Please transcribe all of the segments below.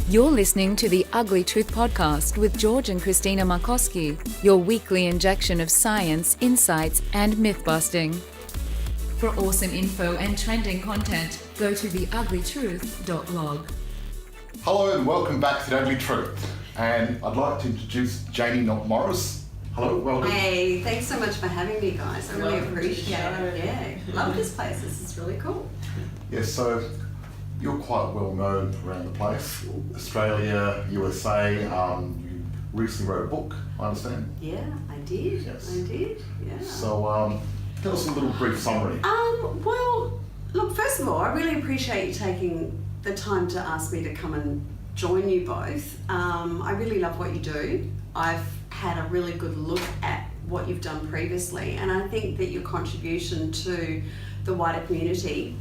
You're listening to the Ugly Truth Podcast with George and Christina Markoski, your weekly injection of science, insights, and myth-busting. For awesome info and trending content, go to theuglytruth.log. Hello and welcome back to The Ugly Truth. And I'd like to introduce Jaynie Morris. Hello, welcome. Hey, thanks so much for having me, guys. I really appreciate it. Yeah, love this place. This is really cool. Yes, so you're quite well known around the place. Australia, USA, you recently wrote a book, I understand. Yeah, I did. Yes. I did, yeah. So tell us a little brief summary. Well, look, first of all, I really appreciate you taking the time to ask me to come and join you both. I really love what you do. I've had a really good look at what you've done previously, and I think that your contribution to the wider community,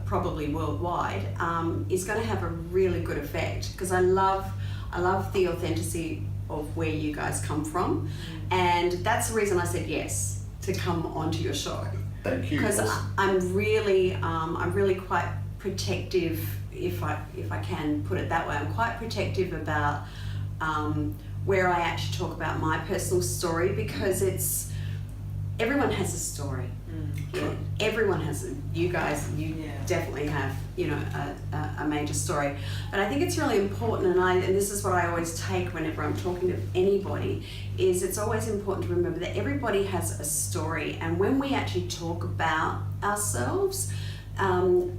probably worldwide, is going to have a really good effect, because I love the authenticity of where you guys come from, and that's the reason I said yes to come onto your show. Thank you. Because I'm really quite protective, if I can put it that way. I'm quite protective about where I actually talk about my personal story, because everyone has a story. Yeah, everyone has it. You guys, definitely have, a major story. But I think it's really important, and this is what I always take whenever I'm talking to anybody, is it's always important to remember that everybody has a story. And when we actually talk about ourselves,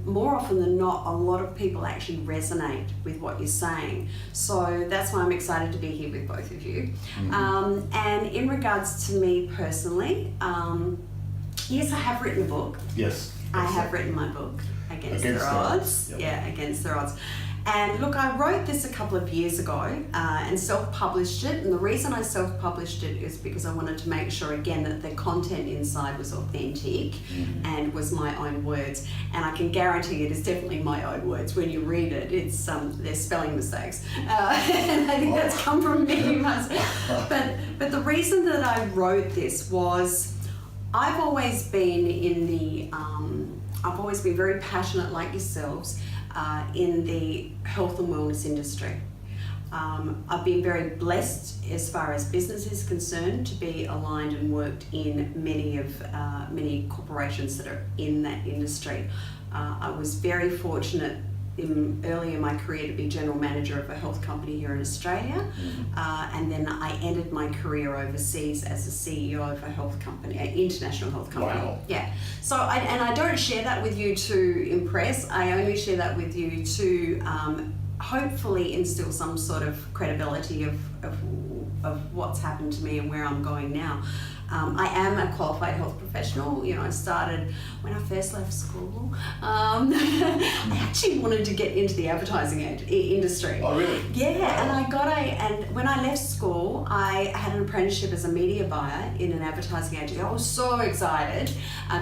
more often than not, a lot of people actually resonate with what you're saying. So that's why I'm excited to be here with both of you. And in regards to me personally, yes, I have written a book. Yes. I have written my book, Against the Odds. Yep. Yeah, Against the Odds. And look, I wrote this a couple of years ago and self-published it. And the reason I self-published it is because I wanted to make sure, again, that the content inside was authentic and was my own words. And I can guarantee it is definitely my own words. When you read it, it's there's spelling mistakes. And I think that's come from me. But the reason that I wrote this was I've always been I've always been very passionate, like yourselves, in the health and wellness industry. I've been very blessed as far as business is concerned to be aligned and worked in many corporations that are in that industry. I was very fortunate early in my career to be general manager of a health company here in Australia, and then I ended my career overseas as a CEO of a health company, an international health company. Wow. Yeah. So I don't share that with you to impress. I only share that with you to hopefully instill some sort of credibility of what's happened to me and where I'm going now. I am a qualified health professional. I started when I first left school. I actually wanted to get into the advertising industry. Oh, really? Yeah, wow. And when I left school, I had an apprenticeship as a media buyer in an advertising agency. I was so excited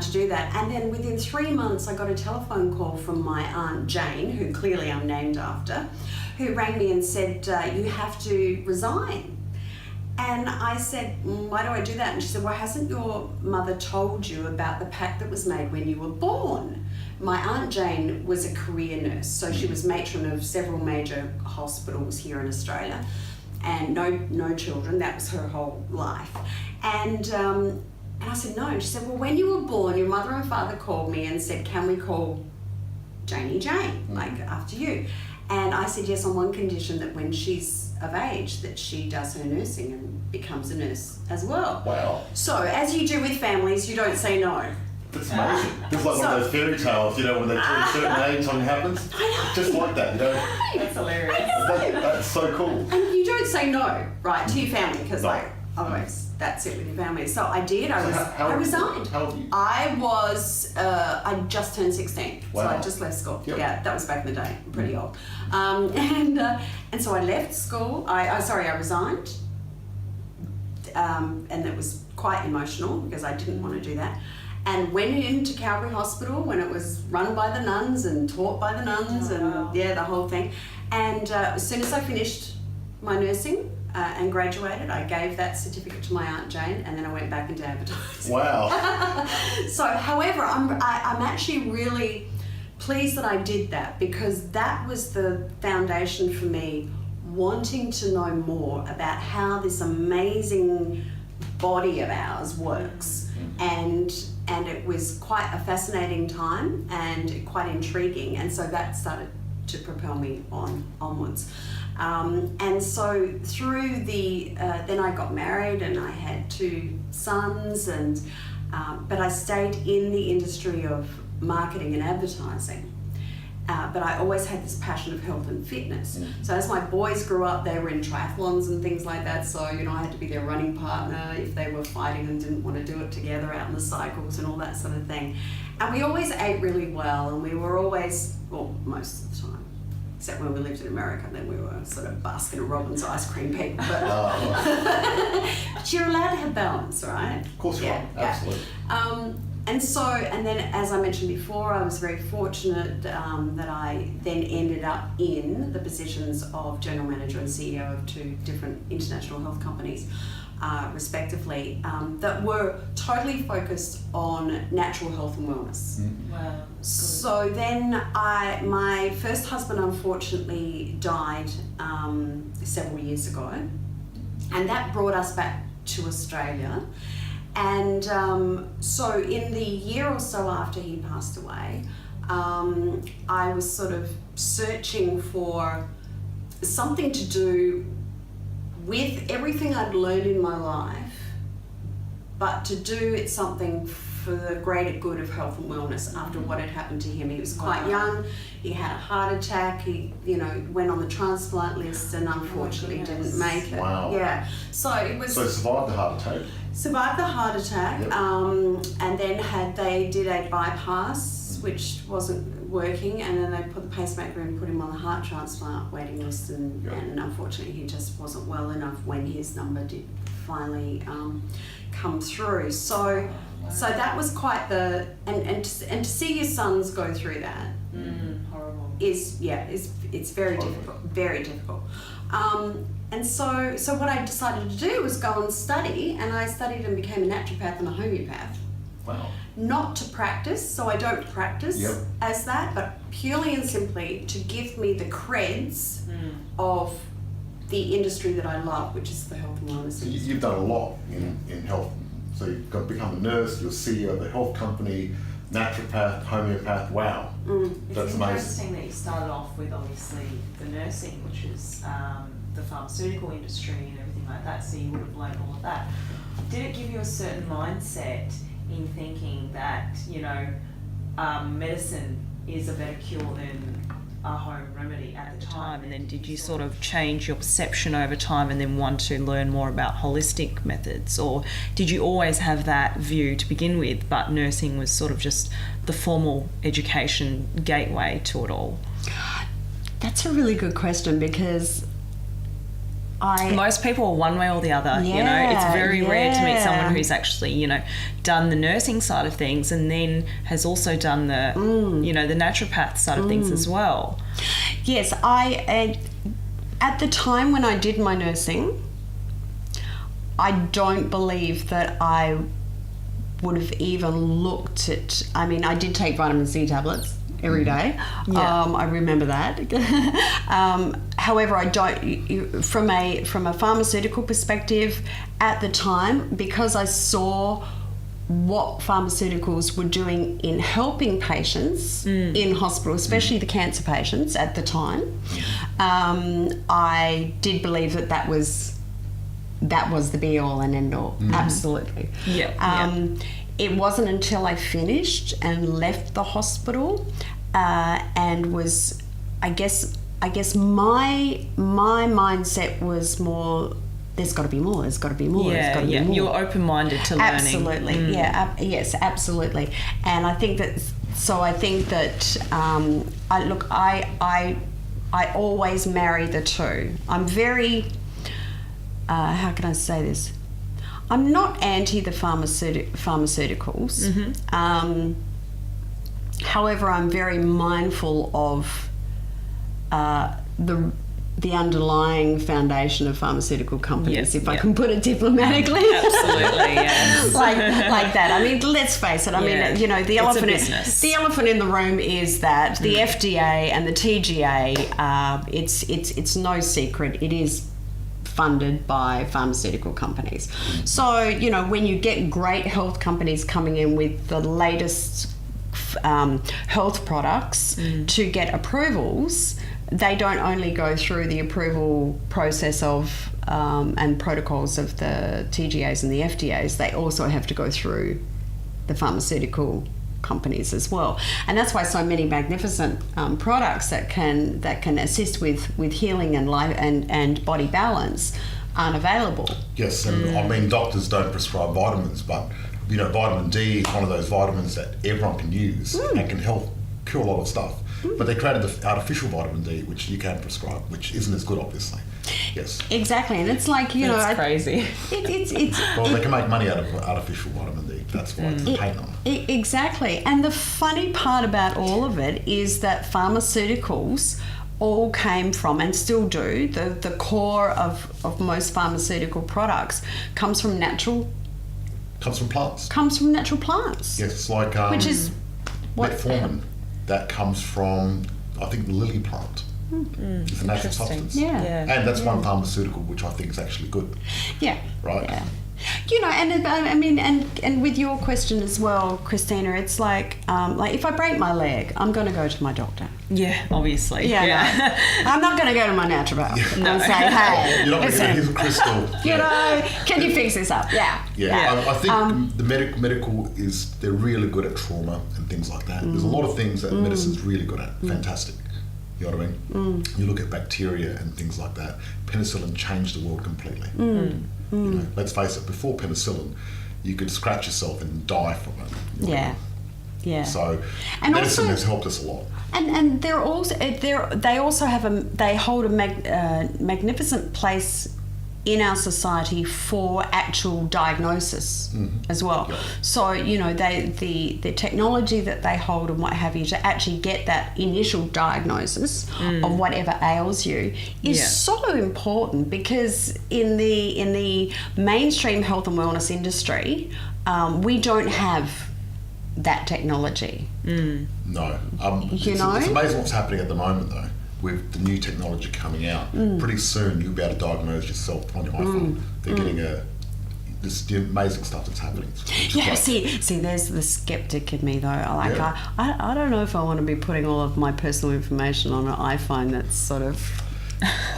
to do that. And then within 3 months, I got a telephone call from my Aunt Jane, who clearly I'm named after, who rang me and said, you have to resign. And I said, why do I do that? And she said, well, hasn't your mother told you about the pact that was made when you were born? My Aunt Jane was a career nurse, so she was matron of several major hospitals here in Australia, and no children. That was her whole life. And I said, no. And she said, well, when you were born, your mother and father called me and said, can we call Jaynie Jane, like after you? And I said, yes, on one condition, that when she's of age, that she does her nursing and becomes a nurse as well. Wow. So, as you do with families, you don't say no. That's amazing. It's like one of those fairy tales, when they turn a certain age, something happens. Just like that, That's hilarious. That's so cool. And you don't say no, right, to your family, because otherwise that's it with your family. So I did. I resigned. How old were you? I just turned 16. Wow. So I just left school. Yep. Yeah, that was back in the day. I'm pretty old. And so I left school. I resigned. And it was quite emotional because I didn't want to do that. And went into Calvary Hospital when it was run by the nuns and taught by the nuns, the whole thing. And as soon as I finished my nursing, and graduated. I gave that certificate to my Aunt Jane, and then I went back into advertising. Wow. So, however, I'm actually really pleased that I did that, because that was the foundation for me wanting to know more about how this amazing body of ours works. And it was quite a fascinating time and quite intriguing, and so that started to propel me onwards. And so through then I got married and I had 2 sons, and but I stayed in the industry of marketing and advertising. But I always had this passion of health and fitness. So as my boys grew up, they were in triathlons and things like that. So, you know, I had to be their running partner if they were fighting and didn't want to do it together out on the cycles and all that sort of thing. And we always ate really well, and we were always, well, most of the time, except when we lived in America, then we were sort of Baskin Robbins ice cream people. But you're allowed to have balance, right? Of course you are, absolutely. And then, as I mentioned before, I was very fortunate that I then ended up in the positions of General Manager and CEO of 2 different international health companies, respectively, that were totally focused on natural health and wellness. Wow. So then my first husband unfortunately died several years ago, and that brought us back to Australia. And so in the year or so after he passed away, I was sort of searching for something to do with everything I'd learned in my life, but to do it something for the greater good of health and wellness after what had happened to him. He was quite young, he had a heart attack, he, you know, went on the transplant list and unfortunately didn't make it. Wow. Yeah. So it was... So survived the heart attack? Survived the heart attack, Yep. And then they did a bypass, which wasn't working, and then they put the pacemaker in, put him on the heart transplant waiting list, and unfortunately he just wasn't well enough when his number did finally come through. So that was quite the and to see your sons go through that Horrible. is it's very difficult, very difficult. And so what I decided to do was go and study, and I studied and became a naturopath and a homeopath. Wow. Not to practice, so I don't practice as that, but purely and simply to give me the creds of the industry that I love, which is the health and wellness So industry. you've done a lot in health. So you've got to become a nurse, you're CEO of a health company, naturopath, homeopath. Wow. That's It's amazing. interesting that you started off with obviously the nursing, which is the pharmaceutical industry and everything like that, so you would have learned all of that. Did it give you a certain mindset in thinking that, you know, medicine is a better cure than a home remedy at the time? And then did you sort of change your perception over time and then want to learn more about holistic methods? Or did you always have that view to begin with, but nursing was sort of just the formal education gateway to it all? That's a really good question, because most people are one way or the other, you know. It's very rare to meet someone who's actually, you know, done the nursing side of things and then has also done the, you know, the naturopath side of things as well. Yes, at the time when I did my nursing, I don't believe that I would have even looked at, I mean, I did take vitamin C tablets every day. I remember that. However, I don't, from a pharmaceutical perspective at the time, because I saw what pharmaceuticals were doing in helping patients in hospital, especially the cancer patients at the time, I did believe that was the be all and end all. Absolutely. It wasn't until I finished and left the hospital and was, I guess my mindset was more, there's got to be more, there's got to be more, there's got to be more. You were open-minded to learning. Absolutely, yes, absolutely. And I think that, I always marry the two. I'm very, how can I say this? I'm not anti the pharmaceuticals. However, I'm very mindful of the the underlying foundation of pharmaceutical companies, Yes, if I yeah. can put it diplomatically. Absolutely, yes. like that. I mean, let's face it. I Yeah. mean, you know, the It's a elephant. business. The elephant in the room is that the FDA and the TGA. It's no secret. It is funded by pharmaceutical companies. So, you know, when you get great health companies coming in with the latest health products to get approvals, they don't only go through the approval process of and protocols of the TGAs and the FDAs, they also have to go through the pharmaceutical companies as well. And that's why so many magnificent products that can assist with healing and life and body balance aren't available. Yes, and I mean, doctors don't prescribe vitamins, but you know, vitamin D is one of those vitamins that everyone can use and can help cure a lot of stuff. But they created the artificial vitamin D, which you can prescribe, which isn't as good, obviously. Yes. Exactly, and it's like, you know, That's crazy. It's Well, they can make money out of artificial vitamin D. That's why it's a pain on them. Exactly. And the funny part about all of it is that pharmaceuticals all came from, and still do, the core of most pharmaceutical products comes from natural Plants. plants. Yes, it's like Which is what metformin. That comes from, I think, the lily plant. It's a natural substance. Yeah. And that's one pharmaceutical which I think is actually good. Yeah. Right. Yeah. You know, and I mean, and with your question as well, Christina, it's like if I break my leg, I'm going to go to my doctor. Yeah, obviously. Yeah. No. I'm not going to go to my naturopath and say, hey, You're not going to listen, here's a crystal. you know, can you fix this up? Yeah. Yeah, I think the medical is, they're really good at trauma and things like that. There's a lot of things that medicine's really good at. Fantastic. You know what I mean? You look at bacteria and things like that. Penicillin changed the world completely. You know, let's face it, before penicillin, you could scratch yourself and die from it. You know what I mean? Yeah. So And medicine also- has helped us a lot. And they also hold a magnificent place in our society for actual diagnosis as well. Yep. So, you know, the technology that they hold and what have you to actually get that initial diagnosis of whatever ails you is Yeah. so important, because in the mainstream health and wellness industry, we don't have that technology. No. You know? It's amazing what's happening at the moment, though, with the new technology coming out. Pretty soon you'll be able to diagnose yourself on your iPhone. They're getting the amazing stuff that's happening. which is Yeah, great. see, there's the skeptic in me though. Yeah. I don't know if I want to be putting all of my personal information on an iPhone that's sort of...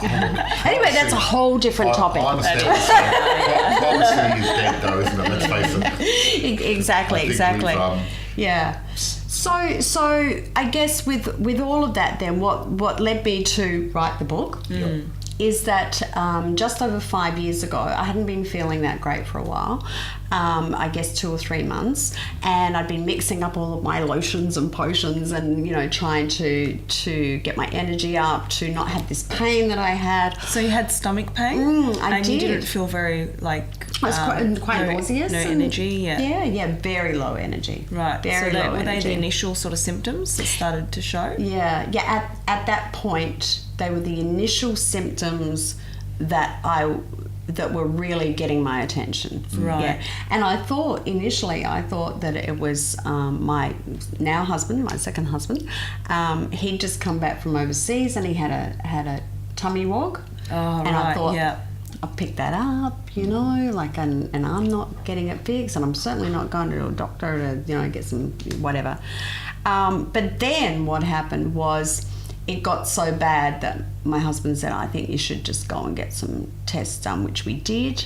Anyway, that's a whole different topic. I understand what you're saying. Privacy is dead, though, isn't it? Let's face it. Exactly. We've, Yeah. So I guess with all of that, then what led me to write the book is that just over 5 years ago, I hadn't been feeling that great for a while. I guess 2 or 3 months, and I'd been mixing up all of my lotions and potions, and you know, trying to get my energy up, to not have this pain that I had. So you had stomach pain? I and did. you didn't feel very, like... I was quite no, nauseous. No and- energy, yeah. Yeah, very low energy. Right. Very so low were they energy. the initial sort of symptoms that started to show? Yeah. At that point, they were the initial symptoms that were really getting my attention. Right. Yeah. And initially I thought that it was my now husband, my second husband. He'd just come back from overseas and he had a tummy wog. Oh, and right. I thought, yeah. I'll pick that up, you know, like, and I'm not getting it fixed, and I'm certainly not going to a doctor to, you know, get some whatever. But then what happened was, it got so bad that my husband said, I think you should just go and get some tests done, which we did.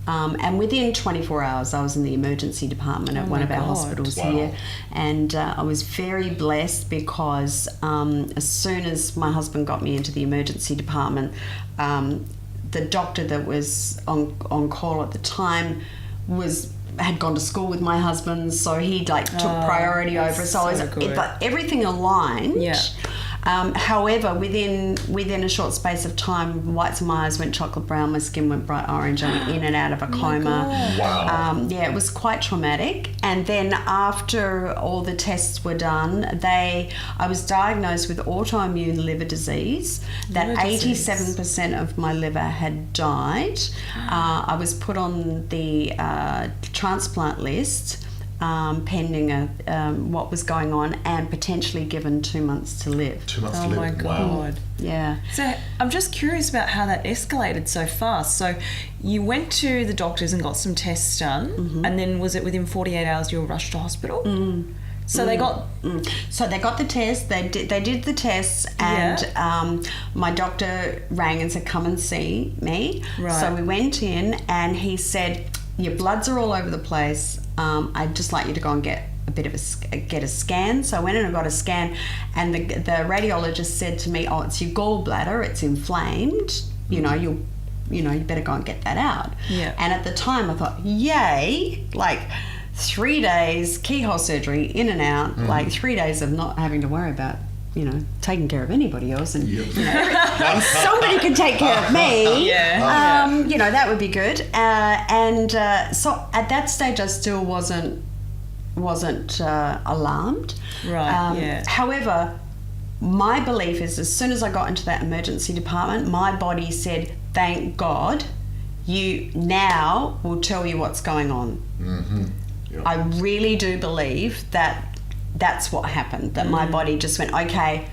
And within 24 hours, I was in the emergency department at one of our hospitals here. And I was very blessed because as soon as my husband got me into the emergency department, the doctor that was on call at the time had gone to school with my husband, so he took priority over. So so good. but everything aligned. Yeah. However, within a short space of time, whites of my eyes went chocolate brown, my skin went bright orange, I'm in and out of a coma. Wow. Yeah, it was quite traumatic. And then after all the tests were done, I was diagnosed with autoimmune liver disease. That 87% of my liver had died. I was put on the transplant list. Pending what was going on, and potentially given 2 months to live. 2 months to Oh live. my Wow. God. Yeah. So I'm just curious about how that escalated so fast. So you went to the doctors and got some tests done, and then was it within 48 hours you were rushed to hospital? So they got... So they got the test. They did the tests, and my doctor rang and said, "Come and see me." Right. So we went in, and he said, "Your bloods are all over the place. I'd just like you to go and get a scan." So I went in and got a scan, and the radiologist said to me, "Oh, it's your gallbladder. It's inflamed. You better go and get that out." Yeah. And at the time, I thought, "Yay!" Like 3 days keyhole surgery, in and out. Like 3 days of not having to worry about taking care of anybody else, and and somebody can take care of me. That would be good. So at that stage, I still wasn't alarmed. Right. However, my belief is, as soon as I got into that emergency department, my body said, "Thank God, you now will tell you what's going on." Mm-hmm. Yep. I really do believe that's what happened, that my body just went, "Okay,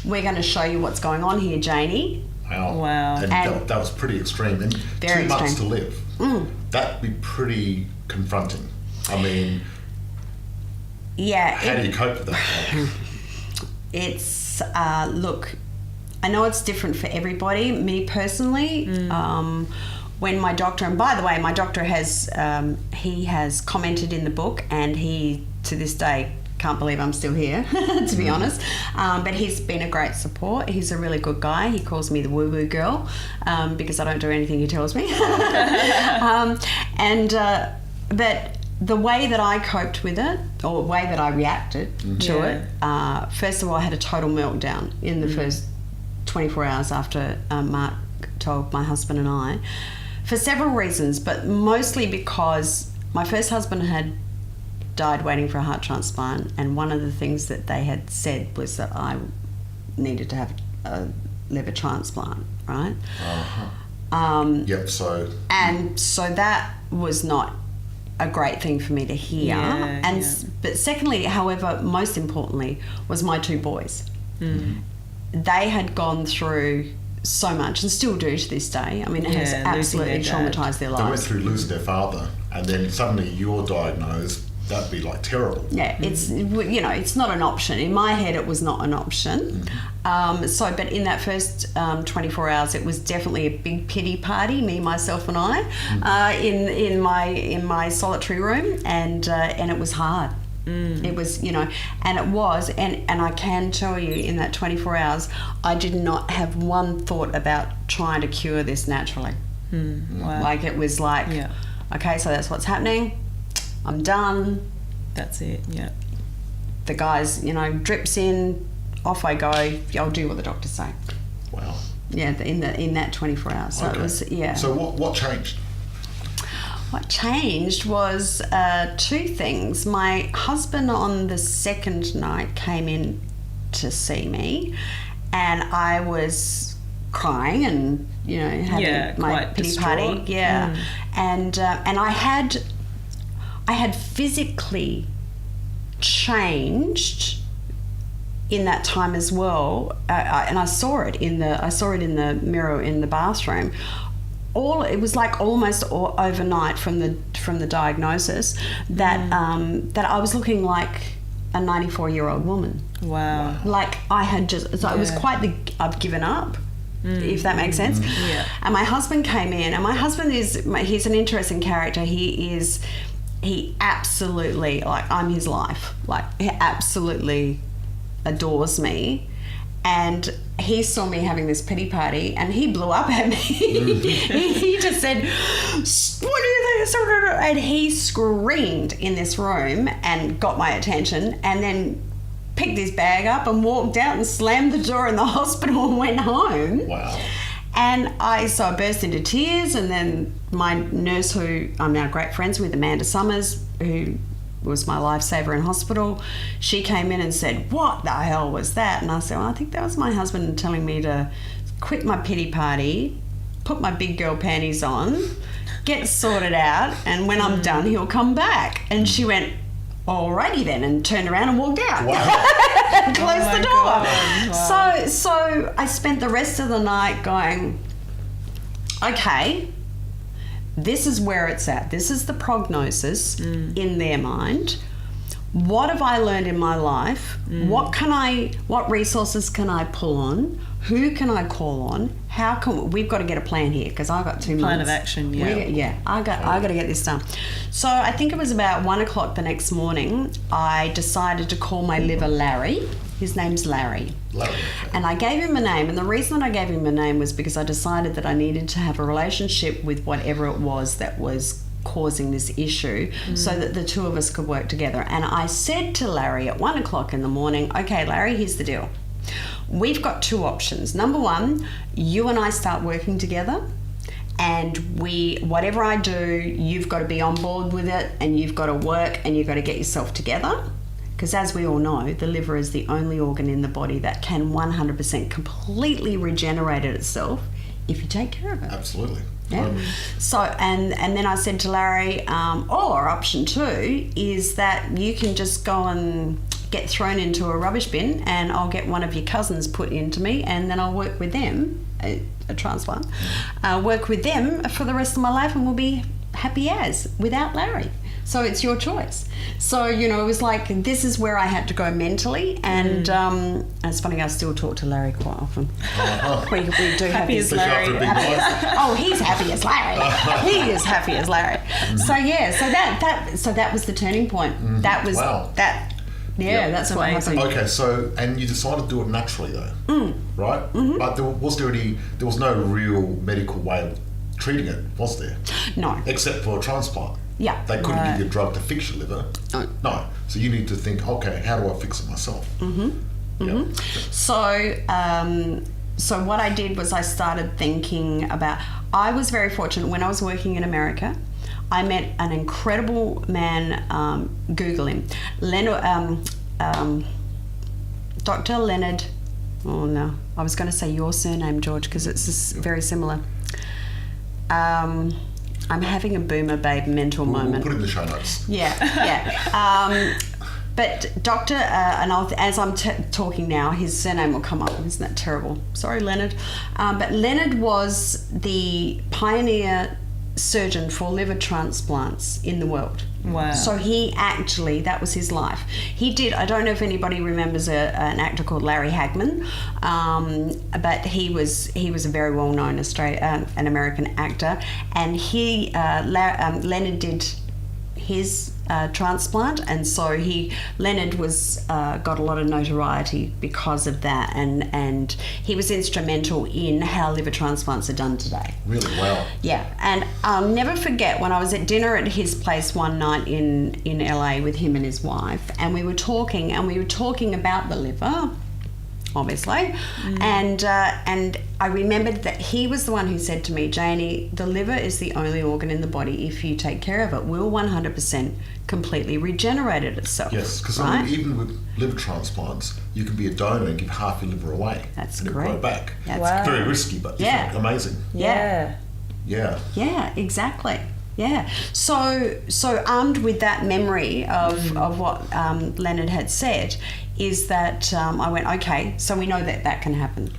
we're going to show you what's going on here, Jaynie." Wow. And that was pretty extreme. And Very 2 months extreme. to live. That'd be pretty confronting. I mean, Yeah. how do you cope with that? It's, look, I know it's different for everybody. Me personally, when my doctor, and by the way, my doctor he has commented in the book, and he, to this day, can't believe I'm still here, to be honest. But he's been a great support. He's a really good guy. He calls me the woo-woo girl because I don't do anything he tells me. But the way that I coped with it, or the way that I reacted to it, first of all, I had a total meltdown in the first 24 hours after Mark told my husband and I, for several reasons, but mostly because my first husband had died waiting for a heart transplant, and one of the things that they had said was that I needed to have a liver transplant, right? Yep, so... And so that was not a great thing for me to hear. But secondly, however, most importantly, was my 2 boys. They had gone through so much, and still do to this day. I mean, it has absolutely traumatised their They went lives. through losing their father, and then suddenly you're diagnosed. That'd be like terrible. Yeah, it's it's not an option. In my head, it was not an option. But in that first 24 hours, it was definitely a big pity party. Me, myself, and I in my solitary room, and it was hard. It was, and it was, and I can tell you, in that 24 hours, I did not have one thought about trying to cure this naturally. Wow. Like, it was like, okay, so that's what's happening. I'm done. That's it. Yeah. The guys, drips in, off I go. I'll do what the doctors say. Wow. Yeah, in that 24 hours. So it was, So what changed? What changed was 2 things. My husband on the second night came in to see me, and I was crying and having my pity distraught. party. And I had physically changed in that time as well, and I saw it in the mirror in the bathroom. It was like almost overnight from the diagnosis that I was looking like a 94-year-old woman. Wow. Like I had just, so it was quite I've given up, if that makes sense. Yeah. And my husband came in, and my husband he's an interesting character. He absolutely, like, I'm his life. Like, he absolutely adores me. And he saw me having this pity party, and he blew up at me. He just said, "What are this?" And he screamed in this room and got my attention. And then picked his bag up and walked out and slammed the door in the hospital and went home. Wow. And I burst into tears, and then my nurse, who I'm now great friends with, Amanda Summers, who was my lifesaver in hospital, she came in and said, "What the hell was that?" And I said, "Well, I think that was my husband telling me to quit my pity party, put my big girl panties on, get sorted out, and when I'm done, he'll come back." And she went, "Alrighty then," and turned around and walked out. Wow. And closed the door. Wow. So I spent the rest of the night going, okay, this is where it's at. This is the prognosis in their mind. What have I learned in my life? What resources can I pull on? Who can I call on? We've got to get a plan here, because I've got 2 months. Plan of action, yeah. I got to get this done. So I think it was about 1 o'clock the next morning, I decided to call my liver Larry. His name's Larry. Larry. And I gave him a name, and the reason that I gave him a name was because I decided that I needed to have a relationship with whatever it was that was causing this issue, so that the two of us could work together. And I said to Larry at 1 o'clock in the morning, "Okay, Larry, here's the deal. We've got 2 options. Number 1, you and I start working together, and whatever I do, you've got to be on board with it, and you've got to work, and you've got to get yourself together." Because as we all know, the liver is the only organ in the body that can 100% completely regenerate itself if you take care of it. Absolutely. Yeah. So, and then I said to Larry, or option 2 is that you can just go and get thrown into a rubbish bin, and I'll get one of your cousins put into me, and then I'll work with them, a transplant, work with them for the rest of my life, and we'll be happy as without Larry. So it's your choice. So, it was like, this is where I had to go mentally. And it's funny, I still talk to Larry quite often. We do Happy have as Larry. he's happy as Larry. He is happy as Larry. So yeah, so that was the turning point. That was that. Yeah, that's what happened. Okay, so, and you decided to do it naturally though, right? But there was no real medical way of treating it, was there? No. Except for a transplant. Yeah. They couldn't give you a drug to fix your liver. No. So you need to think, okay, how do I fix it myself? Yeah. So what I did was I started thinking about, I was very fortunate when I was working in America. I met an incredible man, Google him, Dr. Leonard, oh no, I was going to say your surname, George, because it's very similar. I'm having a boomer babe mental moment. We'll put it in the show notes. Yeah. But Dr. And as I'm talking now, his surname will come up. Isn't that terrible? Sorry, Leonard. But Leonard was the pioneer surgeon for liver transplants in the world. Wow. So that was his life. He did, I don't know if anybody remembers an actor called Larry Hagman, but he was a very well-known an American actor, and Leonard did his transplant, and so Leonard was got a lot of notoriety because of that, and he was instrumental in how liver transplants are done today. Really well. Yeah, and I'll never forget when I was at dinner at his place one night in LA with him and his wife, and we were talking about the liver, obviously, and I remembered that he was the one who said to me, "Jaynie, the liver is the only organ in the body, if you take care of it, will 100% completely regenerate itself." Yes, because right? even with liver transplants, you can be a donor and give half your liver away. That's and correct. It'll grow back. Wow. It's very risky, but it's amazing. Yeah. Yeah. Yeah, exactly. Yeah. So armed with that memory of what Leonard had said, is that I went, okay, so we know that can happen.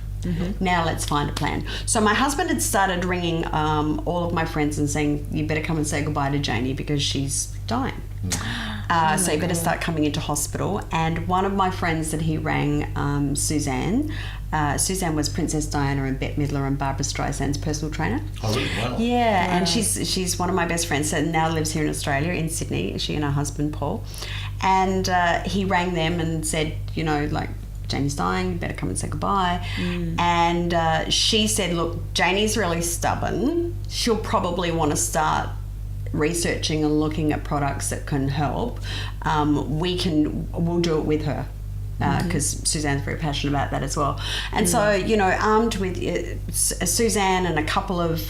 Now let's find a plan. So my husband had started ringing all of my friends and saying, "You better come and say goodbye to Jaynie because she's dying. So you better start coming into hospital." And one of my friends that he rang, Suzanne. Suzanne was Princess Diana and Bette Midler and Barbara Streisand's personal trainer. Oh, really? Wow. Yeah, and she's one of my best friends, and now lives here in Australia, in Sydney. She and her husband Paul, and he rang them and said, "Jaynie's dying, you better come and say goodbye." And she said, "Look, Jaynie's really stubborn. She'll probably want to start researching and looking at products that can help. We'll do it with her." because Suzanne's very passionate about that as well. And so, you know, armed with Suzanne and a couple of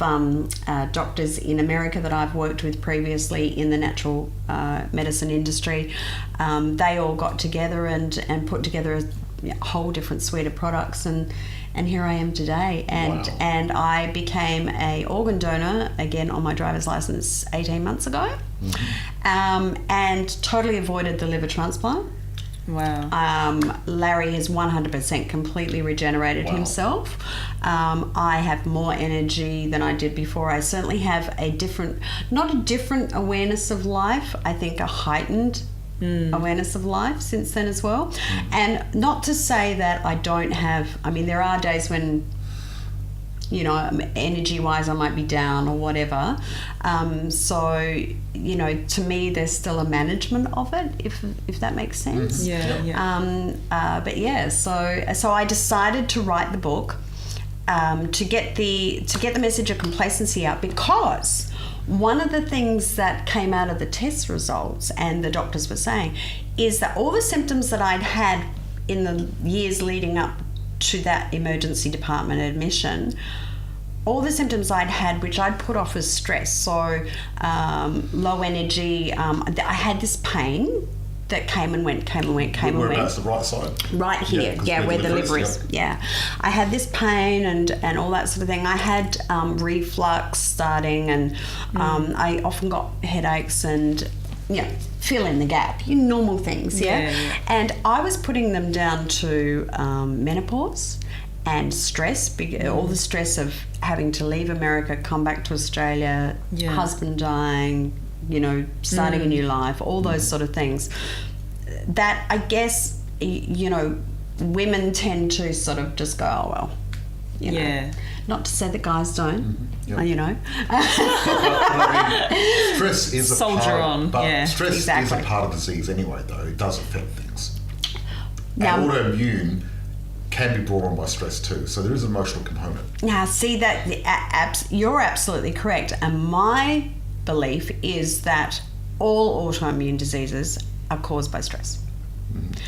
doctors in America that I've worked with previously in the natural medicine industry, they all got together and put together a whole different suite of products, and here I am today. And I became a organ donor again on my driver's license 18 months ago, and totally avoided the liver transplant. Wow. Larry has 100% completely regenerated himself. I have more energy than I did before. I certainly have not a different awareness of life, I think a heightened awareness of life since then as well. And not to say that I don't have, I mean, there are days when, you know, energy-wise I might be down or whatever. So, you know, to me there's still a management of it, if that makes sense. But yeah, so I decided to write the book to get the message of complacency out, because one of the things that came out of the test results, and the doctors were saying, is that all the symptoms that I'd had in the years leading up to that emergency department admission, all the symptoms I'd had, which I'd put off as stress, so low energy, I had this pain that came and went. Whereabouts, the right side? Right here, where the liver is. Yeah. I had this pain and all that sort of thing. I had reflux starting, and I often got headaches and, you know, fill in the gap, normal things, And I was putting them down to menopause and stress, all the stress of having to leave America, come back to Australia, husband dying, you know, starting a new life, all those sort of things. That, I guess, you know, women tend to sort of just go, oh, well, you know. Not to say that guys don't, you know. I mean, stress is a Soldier part, on, but stress is a part of disease anyway, though. It does affect things. Now, and autoimmune can be brought on by stress too, so there is an emotional component. Now, see that you're absolutely correct, and my belief is that all autoimmune diseases are caused by stress.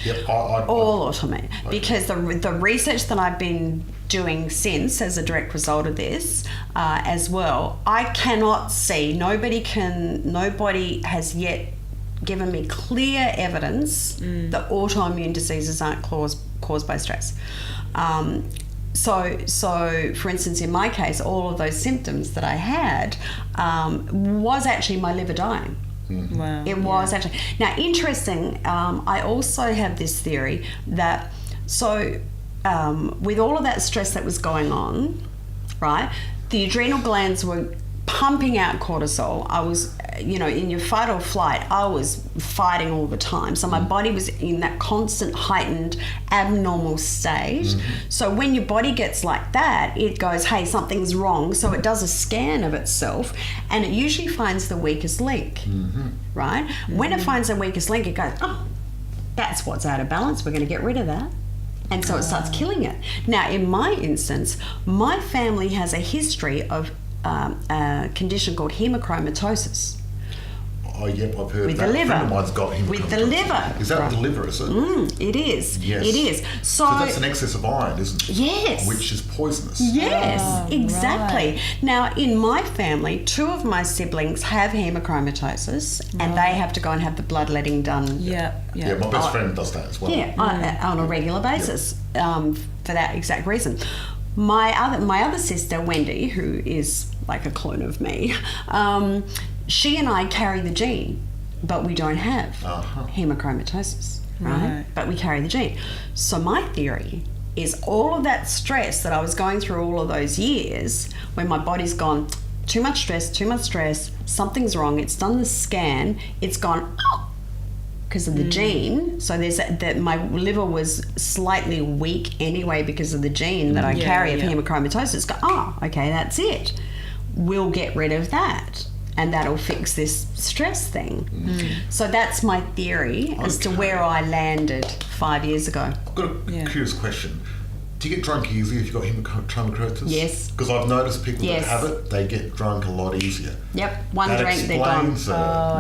Yep, all autoimmune, because the research that I've been doing since, as a direct result of this, as well, I cannot see. Nobody has yet given me clear evidence that autoimmune diseases aren't caused by stress. So, for instance, in my case, all of those symptoms that I had was actually my liver dying. Wow. It was actually. Now, interesting, I also have this theory that, with all of that stress that was going on, right, the adrenal glands were pumping out cortisol. I was, you know, in your fight or flight, I was fighting all the time. So my body was in that constant heightened abnormal state. So when your body gets like that, it goes, hey, something's wrong. So it does a scan of itself, and it usually finds the weakest link, right? When it finds the weakest link, it goes, oh, that's what's out of balance. We're going to get rid of that. And so it starts killing it. Now, in my instance, my family has a history of a condition called hemochromatosis. Oh, yep, I've heard with that. the liver. A friend of mine's got hemochromatosis. With the liver. Is that with the liver, is it? It is. Yes. It is. So that's an excess of iron, isn't it? Yes. Which is poisonous. Yes, exactly. Right. Now, in my family, 2 of my siblings have hemochromatosis, and they have to go and have the bloodletting done. Yeah, my best friend does that as well. On a regular basis, for that exact reason. My other sister, Wendy, who is like a clone of me, she and I carry the gene, but we don't have hemochromatosis, right? But we carry the gene. So my theory is all of that stress that I was going through all of those years, when my body's gone, too much stress, something's wrong, it's done the scan, it's gone, because of the gene. So there's that my liver was slightly weak anyway because of the gene that I carry of hemochromatosis. Go, okay, that's it. We'll get rid of that, and that'll fix this stress thing. So that's my theory as to where I landed 5 years ago. I've got a curious question. Do you get drunk easy if you've got hemochromatosis? Yes. Because I've noticed people that have it, they get drunk a lot easier. Yep. One drink, they're gone.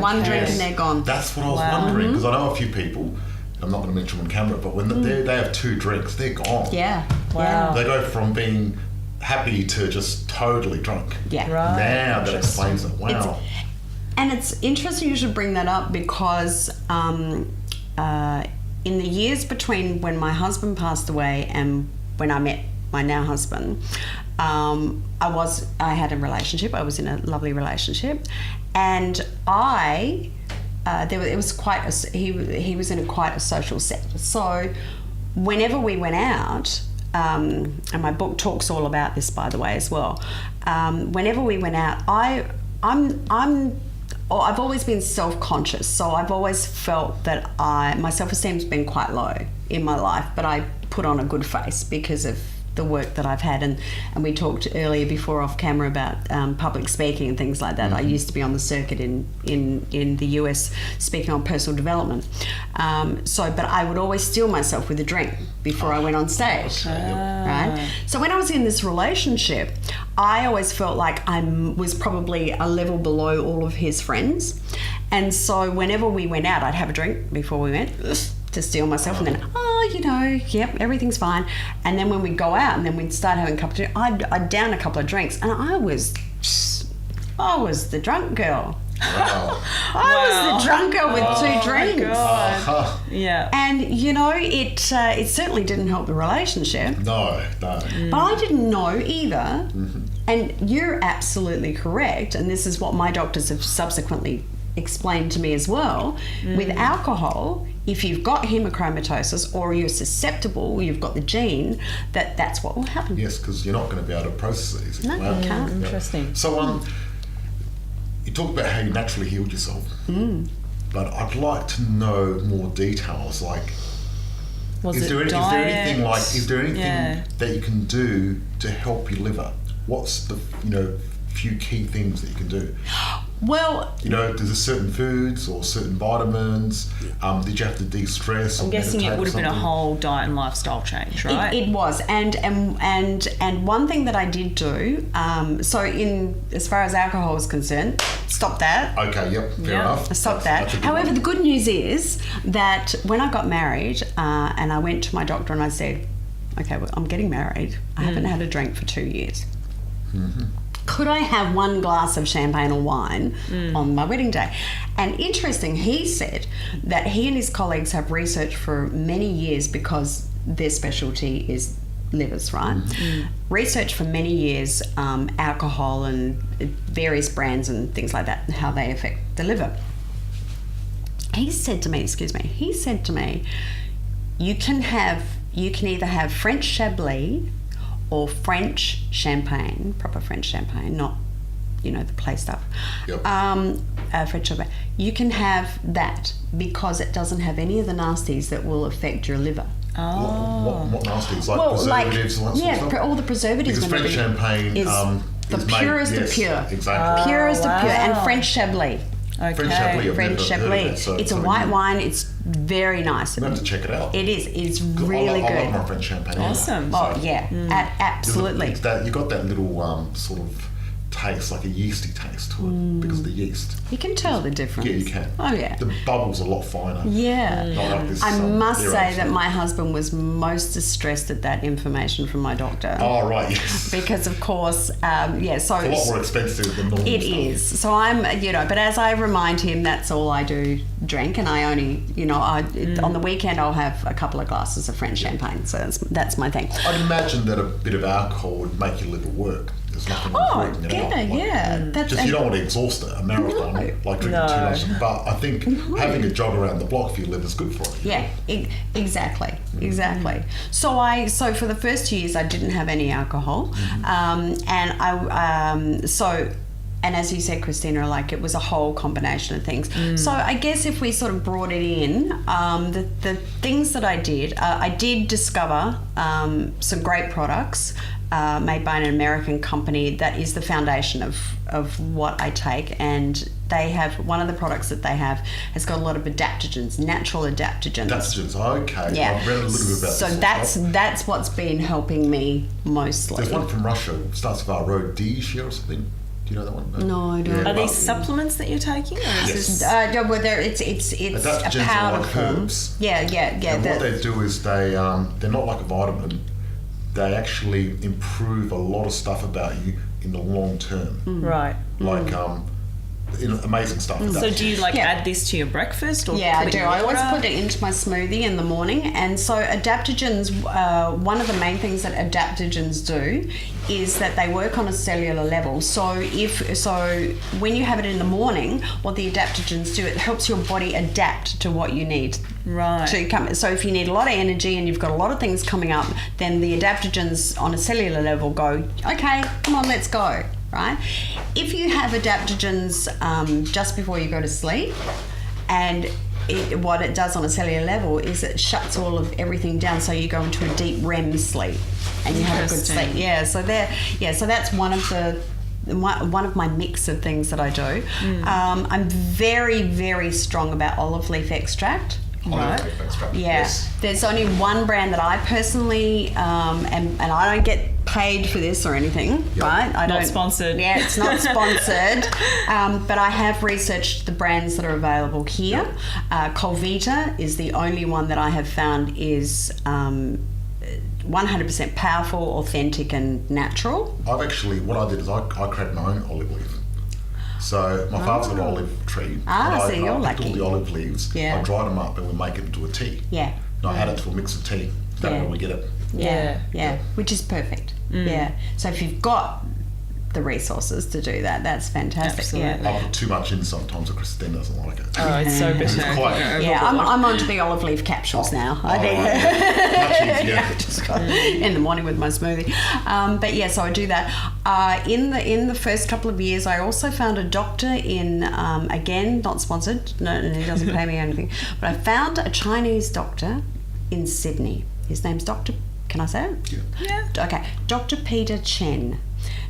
One drink and they're gone. That's what I was wondering, because I know a few people I'm not going to mention on camera, but when they have 2 drinks, they're gone. Yeah. Wow. They go from being happy to just totally drunk. Yeah. Right. Now that explains it. Wow. And it's interesting you should bring that up because in the years between when my husband passed away and when I met my now husband, I had a relationship. I was in a lovely relationship, and he was in quite a social sector. So whenever we went out, and my book talks all about this, by the way, as well. Whenever we went out, I've always been self-conscious, so I've always felt that my self-esteem's been quite low in my life, but I put on a good face because of the work that I've had, and we talked earlier before off camera about public speaking and things like that. I used to be on the circuit in the US speaking on personal development. But I would always steel myself with a drink before I went on stage. Right? So when I was in this relationship, I always felt like I was probably a level below all of his friends. And so whenever we went out, I'd have a drink before we went to steel myself, and then, everything's fine. And then when we go out and then we'd start having a cup of tea, I'd down a couple of drinks, and I was the drunk girl. Wow. I was the drunk girl with 2 drinks. Yeah. And it certainly didn't help the relationship. No. But I didn't know either. And you're absolutely correct. And this is what my doctors have subsequently explained to me as well. With alcohol, if you've got hemochromatosis or you're susceptible, you've got the gene, that's what will happen. Yes, because you're not going to be able to process it easily. No, you can't. Interesting. So, you talk about how you naturally healed yourself, but I'd like to know more details. Like, is there anything that you can do to help your liver? What's the few key things that you can do? Well, there's a certain foods or certain vitamins. Did you have to de-stress? I'm guessing it would have been a whole diet and lifestyle change, right? It was, and one thing that I did do. So as far as alcohol is concerned, stop that. Okay, fair enough. Stop that. However, the good news is that when I got married, and I went to my doctor and I said, "Okay, well, I'm getting married. I haven't had a drink for 2 years. Could I have 1 glass of champagne or wine on my wedding day?" And interesting, he said that he and his colleagues have researched for many years, because their specialty is livers, right? Research for many years, alcohol and various brands and things like that, and how they affect the liver. He said to me, you can either have French Chablis or French champagne, proper French champagne, not, the play stuff. French champagne. You can have that because it doesn't have any of the nasties that will affect your liver. What nasties? Like preservatives and that sort of stuff? All the preservatives. Because French champagne is the purest of pure. Exactly. Purest of pure. And French Chablis. Okay. French Chablis. It's a white wine. It's very nice. You have to check it out. It is. It's really good. I love my French champagne. Awesome. Absolutely. You got that little sort of taste, like a yeasty taste to it because of the yeast. You can tell the difference. Yeah, you can. Oh, yeah. The bubble's a lot finer. Yeah. Not like this, I must say that my husband was most distressed at that information from my doctor. Oh, right, yes. Because, of course, so... It's a lot more expensive than normal It stuff. is. So I'm, but as I remind him, that's all I do drink, and I only, on the weekend I'll have a couple of glasses of French champagne, so that's my thing. I'd imagine that a bit of alcohol would make your liver work. There's nothing wrong with it. Just you don't want to exhaust a marathon, like drinking too much. But I think having a jog around the block for your liver is good for it. Yeah, exactly. So for the first 2 years I didn't have any alcohol, and as you said, Christina, like it was a whole combination of things. So I guess if we sort of brought it in, the things that I did discover some great products made by an American company that is the foundation of what I take, and they have one of the products that they have has got a lot of adaptogens, natural adaptogens. Okay. Yeah. I've read a little bit about this. So that's what's been helping me mostly. There's one from Russia, starts with R-O-D or something. Do you know that one? No, I don't. Are these supplements that you're taking? Or is Yes. this... Whether it's a Adaptogens powder are like form. herbs. Yeah. And what they do is they're not like a vitamin. They actually improve a lot of stuff about you in the long term. Right. Like amazing stuff. So do you like Yeah. add this to your breakfast? Or Yeah, I put it do. in I always water? put it into my smoothie in the morning. And so adaptogens, one of the main things that adaptogens do is that they work on a cellular level. So when you have it in the morning, what the adaptogens do, it helps your body adapt to what you need. Right. So if you need a lot of energy and you've got a lot of things coming up, then the adaptogens on a cellular level go, okay, come on, let's go. Right? If you have adaptogens just before you go to sleep, and what it does on a cellular level is it shuts all of everything down, so you go into a deep REM sleep and you have a good sleep. Yeah, so that's one of my mix of things that I do. I'm very, very strong about olive leaf extract. Olive leaf extract. Yeah. Yes. There's only one brand that I personally, and I don't get paid for this or anything, Yep. right? I Not don't, sponsored. Yeah, it's not sponsored. But I have researched the brands that are available here. Colvita is the only one that I have found is 100% powerful, authentic, and natural. What I did is I created my own olive leaf. So my father's got an olive tree. So you're I picked lucky. all the olive leaves. Yeah. I dried them up and we make it into a tea. Yeah. And I add it to a mix of tea. That's Yeah. where we get it. Yeah. Which is perfect. Yeah. So if you've got the resources to do that, that's fantastic. Absolutely. Yeah. I put too much in sometimes, so Christina doesn't like it. Oh, it's so bitter. It's quite- Yeah, I'm onto the olive leaf capsules now. I think. Much easier. Just go in the morning with my smoothie. But yeah, so I do that. In the first couple of years, I also found a doctor in again, not sponsored. No, he doesn't pay me anything. But I found a Chinese doctor in Sydney. His name's Dr. Can I say it? Yeah. Yeah. Okay, Dr. Peter Chen.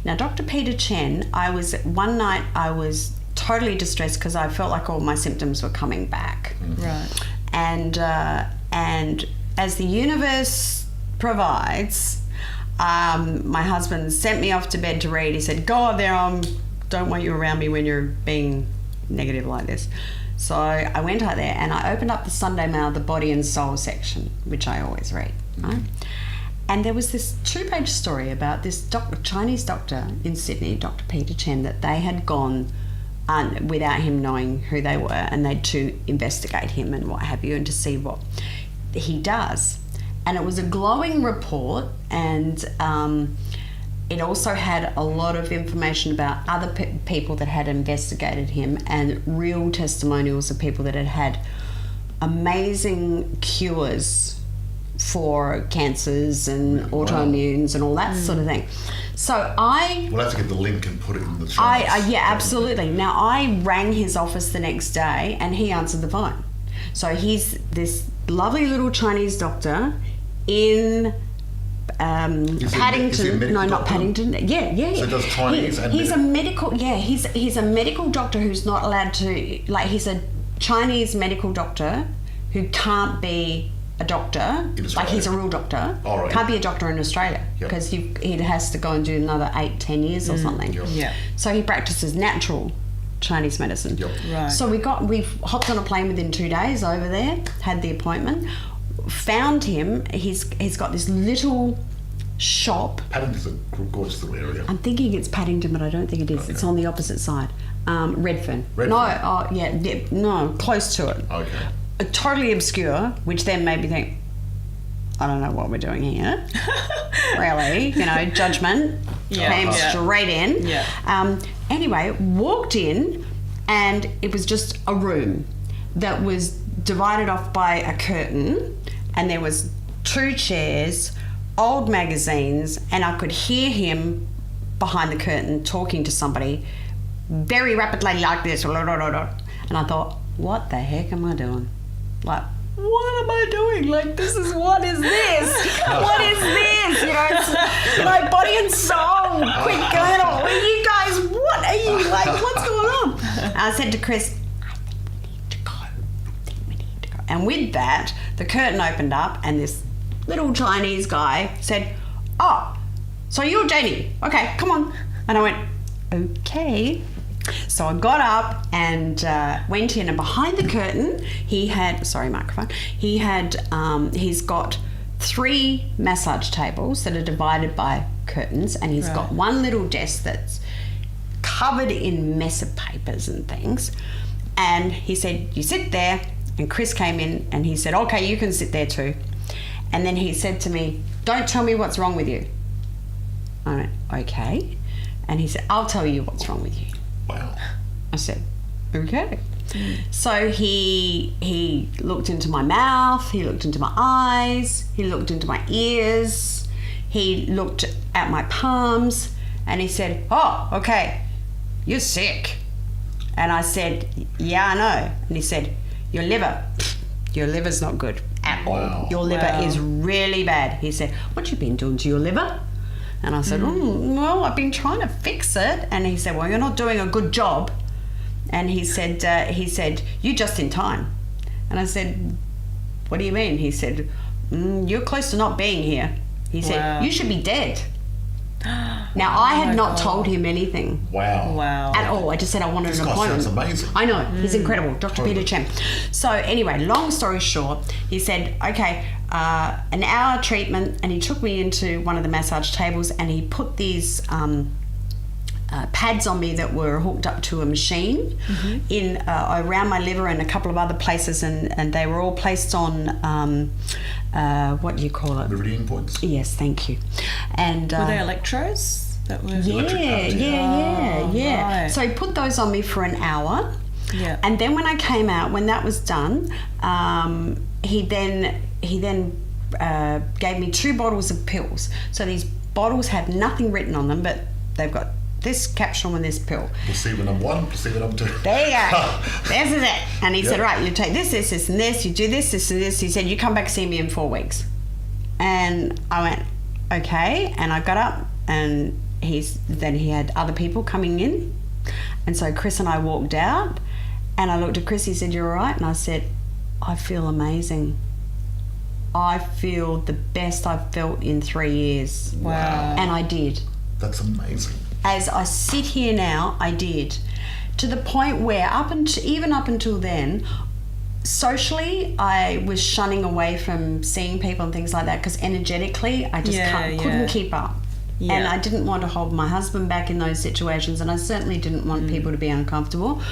Now, Dr. Peter Chen, one night I was totally distressed because I felt like all my symptoms were coming back. Right. And as the universe provides, my husband sent me off to bed to read. He said, "Go out there, don't want you around me when you're being negative like this." So I went out there and I opened up the Sunday Mail, the Body and Soul section, which I always read, right? And there was this 2-page story about this Chinese doctor in Sydney, Dr. Peter Chen, that they had gone without him knowing who they were, and they'd to investigate him and what have you, and to see what he does. And it was a glowing report, and it also had a lot of information about other people that had investigated him, and real testimonials of people that had had amazing cures for cancers and autoimmunes and all that sort of thing. So We'll have to get the link and put it in the show notes. yeah, absolutely. Now, I rang his office the next day and he answered the phone. So he's this lovely little Chinese doctor in Paddington. is he a medical not doctor? Paddington. Yeah. So he does Chinese and he's a medical. Yeah, he's a medical doctor who's not allowed to. Like, he's a Chinese medical doctor who can't be a doctor. In Australia? Like, he's a real doctor. Oh, right. Can't be a doctor in Australia Yep. because he has to go and do another 8-10 years or something. Yep. Yeah. So he practices natural Chinese medicine. Yep. Right. So we've hopped on a plane within 2 days over there, had the appointment, found him. He's got this little shop. Paddington's a gorgeous little area. I'm thinking it's Paddington, but I don't think it is. Okay. It's on the opposite side. Redfern. Redfern? No, no, close to it. Okay. Totally obscure, which then made me think, I don't know what we're doing here. Really, judgment came straight in. Yeah. Anyway, walked in, and it was just a room that was divided off by a curtain, and there was 2 chairs, old magazines, and I could hear him behind the curtain talking to somebody very rapidly like this. And I thought, what the heck am I doing? Like, what am I doing? Like, what is this? What is this? It's like Body and Soul, quick girdle. You guys, what are you, like, what's going on? I said to Chris, I think we need to go. And with that, the curtain opened up and this little Chinese guy said, "Oh, so you're Jaynie. Okay, come on." And I went, okay. So I got up and went in, and behind the curtain he had, he's got 3 massage tables that are divided by curtains, and he's got one little desk that's covered in mess of papers and things. And he said, you sit there. And Chris came in and he said, okay, you can sit there too. And then he said to me, don't tell me what's wrong with you. I went, okay. And he said, I'll tell you what's wrong with you. Wow. I said, okay. So he looked into my mouth, he looked into my eyes, he looked into my ears, he looked at my palms, and he said, oh, okay, you're sick. And I said, yeah, I know. And he said, your liver's not good at all. Your liver is really bad. He said, what you been doing to your liver? And I said, well, I've been trying to fix it. And he said, well, you're not doing a good job. And he said, you're just in time. And I said, what do you mean? He said, you're close to not being here. He said, you should be dead. Now, I had not told him anything. Wow. At all. I just said I wanted an appointment. This guy sounds amazing. I know. He's incredible. Dr. Peter Chen. So anyway, long story short, he said, okay, an hour treatment, and he took me into one of the massage tables and he put these pads on me that were hooked up to a machine in around my liver and a couple of other places, and they were all placed on what do you call it? Meridian points. Yes, thank you. And were they electrodes that were? Yeah. Right. So he put those on me for an hour. Yeah. And then when I came out, when that was done, he then gave me 2 bottles of pills. So these bottles have nothing written on them, but they've got this capsule and this pill. Placebo number 1, placebo number 2. There you go. This is it. And he said, right, you take this, and this, you do this, and this. He said, you come back see me in 4 weeks. And I went, okay. And I got up, and then he had other people coming in. And so Chris and I walked out, and I looked at Chris, he said, you're all right? And I said, I feel amazing. I feel the best I've felt in 3 years. Wow. And I did. That's amazing. As I sit here now, I did. To the point where even up until then, socially, I was shunning away from seeing people and things like that because energetically, I just couldn't keep up. Yeah. And I didn't want to hold my husband back in those situations, and I certainly didn't want people to be uncomfortable.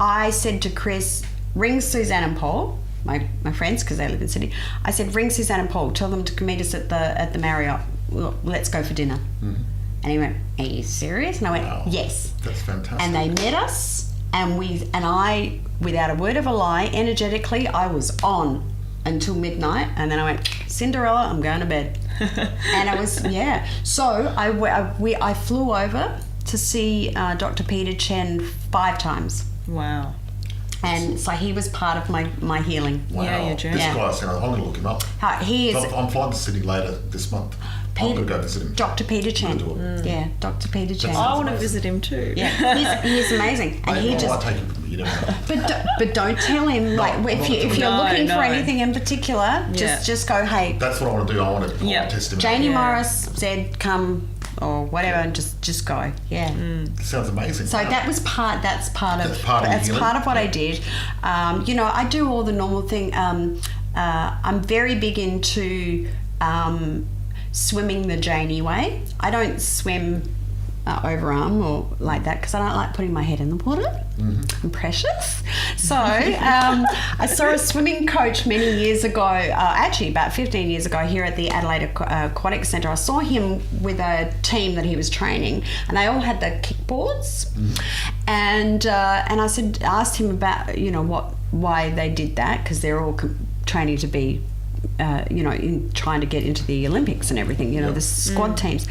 I said to Chris, ring Suzanne and Paul, my friends, because they live in Sydney. I said, ring Suzanne and Paul, tell them to meet us at the Marriott. Let's go for dinner. And he went, are you serious? And I went, yes. That's fantastic. And they met us, and I, without a word of a lie, energetically, I was on until midnight, and then I went, Cinderella, I'm going to bed. And I was, So I flew over to see Dr. Peter Chen 5 times. Wow. And so he was part of my healing. Wow. Yeah, your journey. This guy, I'm going to look him up. He is. I'm flying to Sydney later this month. I'm going to go visit him. Dr. Peter Chen. Yeah, Dr. Peter Chen. I want to visit him too. Yeah, he's amazing. And he just. I take him. You never know. But don't tell him. If you're looking for anything in particular, just go. Hey. That's what I want to do. I want to test him. Jaynie Morris said, "Come." Or whatever, and just go. Yeah. Sounds amazing. So that's part of what I did. I do all the normal thing. I'm very big into swimming the Jaynie way. I don't swim overarm or like that because I don't like putting my head in the water. I'm precious. So I saw a swimming coach many years ago, actually about 15 years ago here at the Adelaide Aquatic Centre. I saw him with a team that he was training, and they all had the kickboards. And I asked him about why they did that, because they're all training to be trying to get into the Olympics and everything, the squad teams.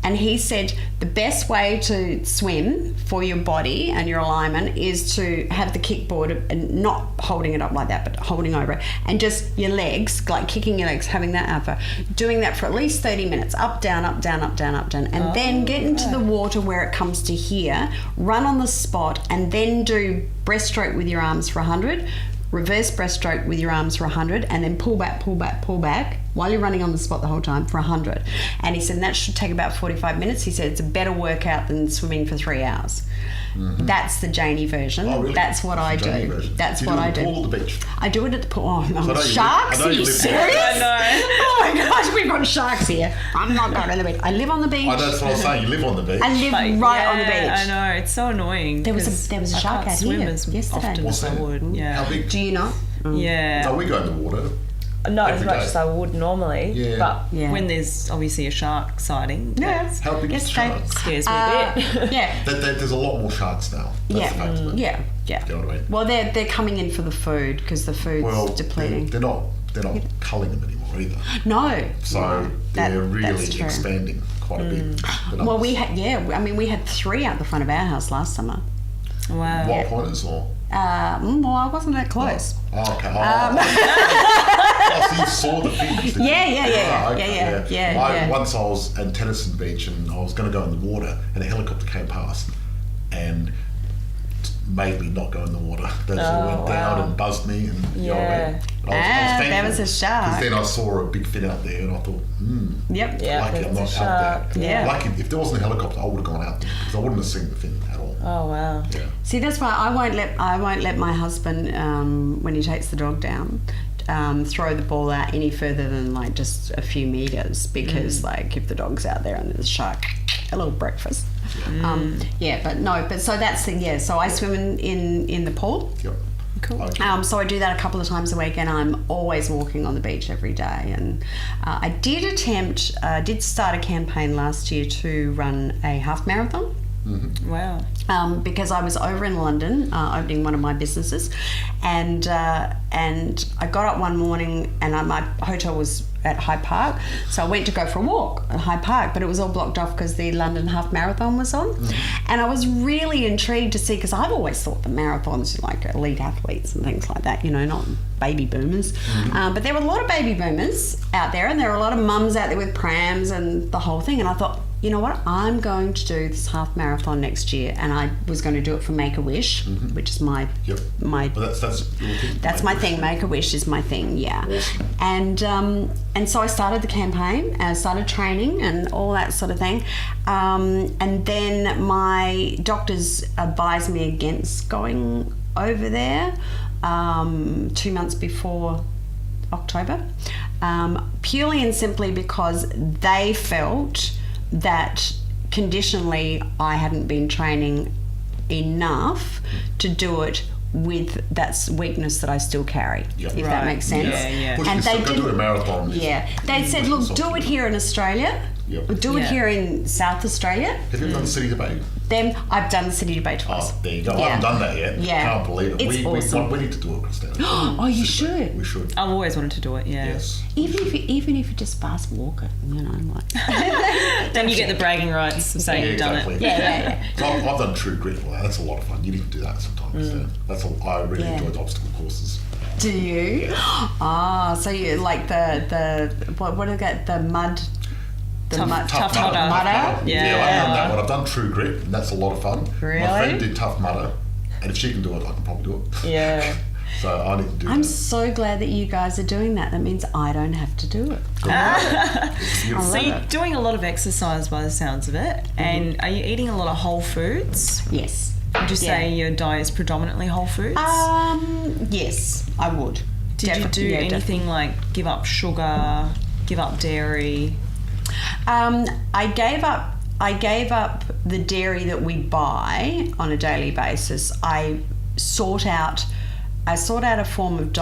And he said the best way to swim for your body and your alignment is to have the kickboard and not holding it up like that, but holding over it, and just your legs, like kicking your legs, having that up, doing that for at least 30 minutes, up, down, up, down, up, down, up, down, and then get into the water where it comes to here, run on the spot, and then do breaststroke with your arms for 100, reverse breaststroke with your arms for 100, and then pull back while you're running on the spot the whole time for 100. And he said that should take about 45 minutes. He said it's a better workout than swimming for 3 hours. That's the Jaynie version. Oh, really? That's what I do. That's what I do. Do you do it at the pool or the beach? I do it at the pool. Oh, no. So I know Sharks? you Are you live- serious? I know. Oh my gosh, we've got sharks here. I'm not going to the beach. I live on the beach. I know, that's what I was saying. You live on the beach. I live But right on the yeah, beach. I know, it's so annoying. There was a 'cause shark I can't out swim here as yesterday. often What's as I that? would. Yeah. How big? Do you not? Yeah. No, we go in the water. Not Every as much day. as I would normally, Yeah. but Yeah. When there's obviously a shark sighting, Yeah. How big is the Yesterday. shark? scares me a bit. Yeah. There's a lot more sharks now. That's the fact of it. Yeah. You know what I mean? Well, they're coming in for the food because the food's Well, depleting. they're not culling them anymore either. No. So no, they're really that's true. expanding quite a bit. the Well, numbers. we had 3 out the front of our house last summer. Wow. What pointers or? Well, I wasn't that close. Oh, okay. So you saw the fins, did you? Yeah. Okay, Yeah. Once I was at Tennyson Beach and I was going to go in the water and a helicopter came past and made me not go in the water. They just all went down and buzzed me and you know what I mean? But I was there was a shark. because then I saw a big fin out there and I thought, Yep. Yeah, lucky I'm there's a not shark. out there. Yeah. Lucky, if there wasn't a helicopter, I would have gone out there because I wouldn't have seen the fin at all. Oh wow. Yeah. See, that's why I won't let my husband when he takes the dog down throw the ball out any further than like just a few meters because like if the dog's out there and there's a shark, a little breakfast. But so that's the so I swim in the pool. Yep. Cool. Okay. So I do that a couple of times a week, and I'm always walking on the beach every day. And I did start a campaign last year to run a half marathon. Wow. Because I was over in London opening one of my businesses, and I got up one morning and my hotel was at Hyde Park, so I went to go for a walk at Hyde Park, but it was all blocked off because the London Half Marathon was on, and I was really intrigued to see because I've always thought the marathons are like elite athletes and things like that, not baby boomers, but there were a lot of baby boomers out there, and there were a lot of mums out there with prams and the whole thing, and I thought, you know what, I'm going to do this half marathon next year, and I was going to do it for Make-A-Wish, which is my But that's your thing. that's my thing. Make-A-Wish is my thing, yeah. Awesome. And so I started the campaign and I started training and all that sort of thing. And then my doctors advised me against going over there 2 months before October, purely and simply because they felt that conditionally I hadn't been training enough to do it with that weakness that I still carry, if that makes sense. Yeah. Push And yourself, they go do a didn't. marathon. Yeah, they said, Push look, yourself do to it here in Australia. Yep. Do it Yeah. here in South Australia. Have you ever done the City Debate? Then I've done the City Debate twice. Oh, there you go. I Yeah. haven't done that yet. Yeah. Can't believe it. It's awesome. We need to do it, Christina. Oh, you should. We should. I've always wanted to do it, yeah. Yes. Even if you just fast walk it, like. Then you get the bragging rights of saying Yeah, you've done exactly. it. Yeah. So I've done True Grit. Well, that's a lot of fun. You need to do that sometimes. I really Yeah. enjoy the obstacle courses. Do you? Ah, so you like the what is that? The mud. The Tough mud. Mudder. Mudder? Yeah. I've done that one. I've done True Grit, and that's a lot of fun. Really? My friend did Tough Mudder, and if she can do it, I can probably do it. Yeah. So I need to do I'm that. so glad that you guys are doing that. That means I don't have to do it. It's beautiful. So you're doing a lot of exercise by the sounds of it, and are you eating a lot of whole foods? Yes. Would you say your diet is predominantly whole foods? Yes, I would. Did you do anything like give up sugar, give up dairy? I gave up the dairy that we buy on a daily basis. I sought out a form of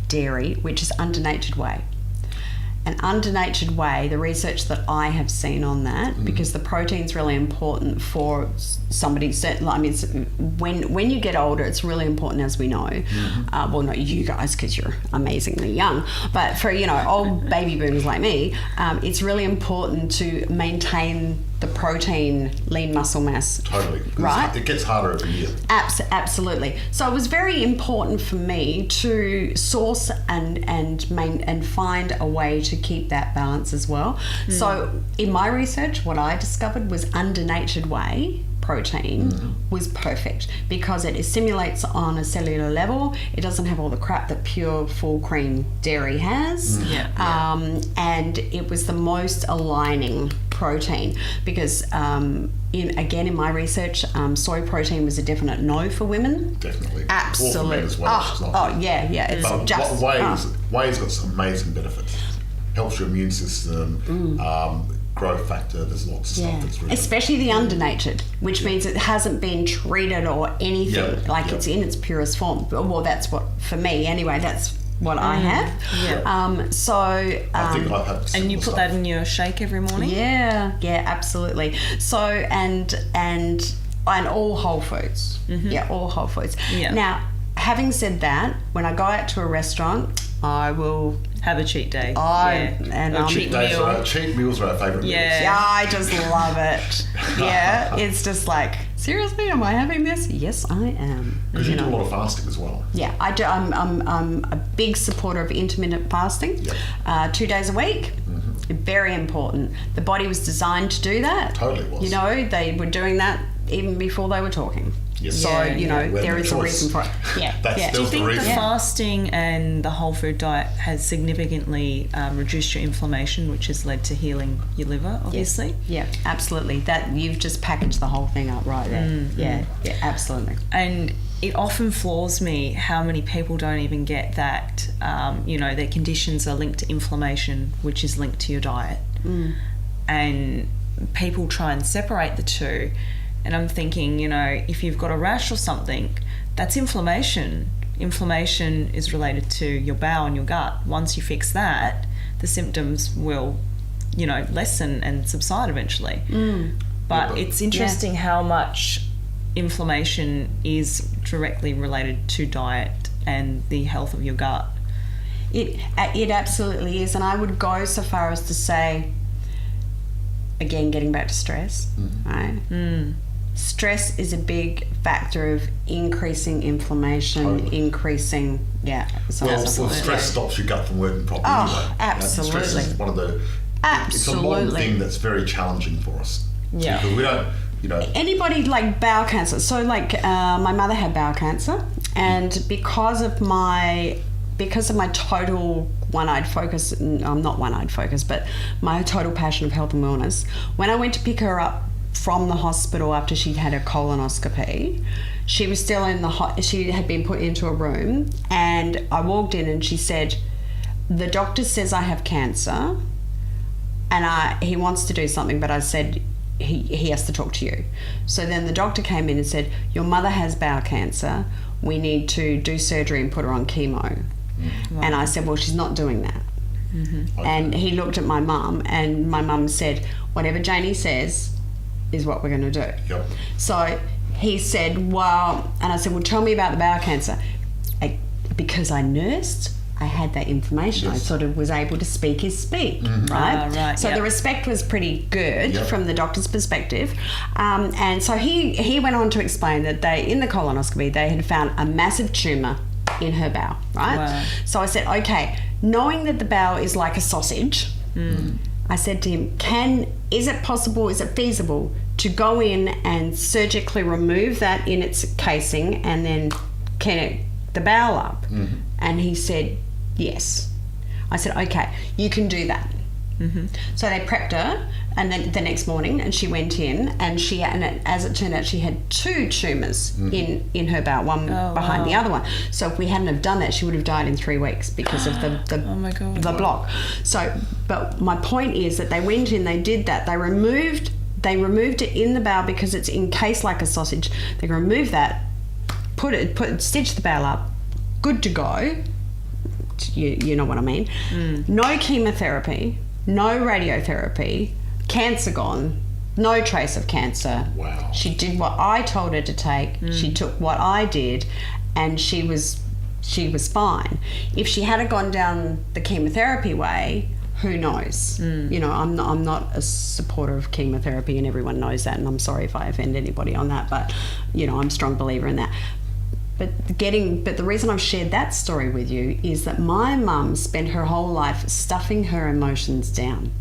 dairy which is undonatured whey. And undonatured whey, the research that I have seen on that, because the protein's really important for somebody. I mean, when you get older, it's really important, as we know. Well, not you guys, because you're amazingly young, but for old baby boomers like me, it's really important to maintain the protein, lean muscle mass. Totally. 'Cause Right? It gets harder every year. Absolutely. So it was very important for me to source and find a way to keep that balance as well. So in my research, what I discovered was undonatured whey protein was perfect because it stimulates on a cellular level. It doesn't have all the crap that pure full cream dairy has. And it was the most aligning protein because in my research, soy protein was a definite no for women. Definitely. Absolutely. Or for men as well. It's but just whey's got some amazing benefits. Helps your immune system, growth factor. There's lots of stuff that's really especially the undernatured, which means it hasn't been treated or anything. It's in its purest form. Well, that's what, for me anyway, that's what I have. I think I've had And you put stuff. that in your shake every morning? Yeah, absolutely. So and all whole foods. All whole foods. Now, having said that, when I go out to a restaurant, I will have a cheat day. Cheat meals are our favourite meals. I just love it. It's just like, seriously, am I having this? Yes, I am. Because you do a lot of fasting as well. Yeah, I do. I'm a big supporter of intermittent fasting. 2 days a week. Very important. The body was designed to do that. Totally was. They were doing that even before they were talking. Yes. So, there is a reason for it. That's Do you think the reason. fasting and the whole food diet has significantly reduced your inflammation, which has led to healing your liver, obviously? Yeah, absolutely. That you've just packaged the whole thing up right there. Yeah, absolutely. And it often floors me how many people don't even get that, their conditions are linked to inflammation, which is linked to your diet. And people try and separate the two. And I'm thinking, if you've got a rash or something, that's inflammation. Inflammation is related to your bowel and your gut. Once you fix that, the symptoms will, lessen and subside eventually. But it's interesting how much inflammation is directly related to diet and the health of your gut. It absolutely is. And I would go so far as to say, again, getting back to stress, right? Stress is a big factor of increasing inflammation, increasing, stress stops your gut from working properly anyway. Absolutely. Stress is one of the, it's a modern thing that's very challenging for us. Yeah. Because we don't, Anybody like bowel cancer. So my mother had bowel cancer, and because of my total one-eyed focus, I'm not one-eyed focus, but my total passion of health and wellness, when I went to pick her up from the hospital after she'd had her colonoscopy, she was still she had been put into a room, and I walked in and she said, the doctor says I have cancer and he wants to do something, but I said he has to talk to you. So then the doctor came in and said, your mother has bowel cancer, we need to do surgery and put her on chemo. And I said, well, she's not doing that. And he looked at my mum, and my mum said, whatever Jaynie says is what we're going to do. Yep. So he said, well, and I said, well, tell me about the bowel cancer. Because I nursed, I had that information. I sort of was able to speak his speak, right? Right. So the respect was pretty good from the doctor's perspective. And so he went on to explain that in the colonoscopy, they had found a massive tumour in her bowel, right? Wow. So I said, okay, knowing that the bowel is like a sausage, I said to him, is it possible, is it feasible to go in and surgically remove that in its casing and then connect the bowel up? And he said, yes. I said, okay, you can do that. So they prepped her, and then the next morning, and she went in, and as it turned out, she had 2 tumours in her bowel, one behind the other one. So if we hadn't have done that, she would have died in 3 weeks because of the block. So, but my point is that they went in, they did that, they removed it in the bowel because it's encased like a sausage. They removed that, stitched the bowel up, good to go. You know what I mean. No chemotherapy, no radiotherapy, cancer gone, no trace of cancer. Wow. She did what I told her to take. She took what I did, and she was fine. If she had gone down the chemotherapy way, who knows? I'm not a supporter of chemotherapy, and everyone knows that, and I'm sorry if I offend anybody on that, but I'm a strong believer in that. But the reason I've shared that story with you is that my mum spent her whole life stuffing her emotions down.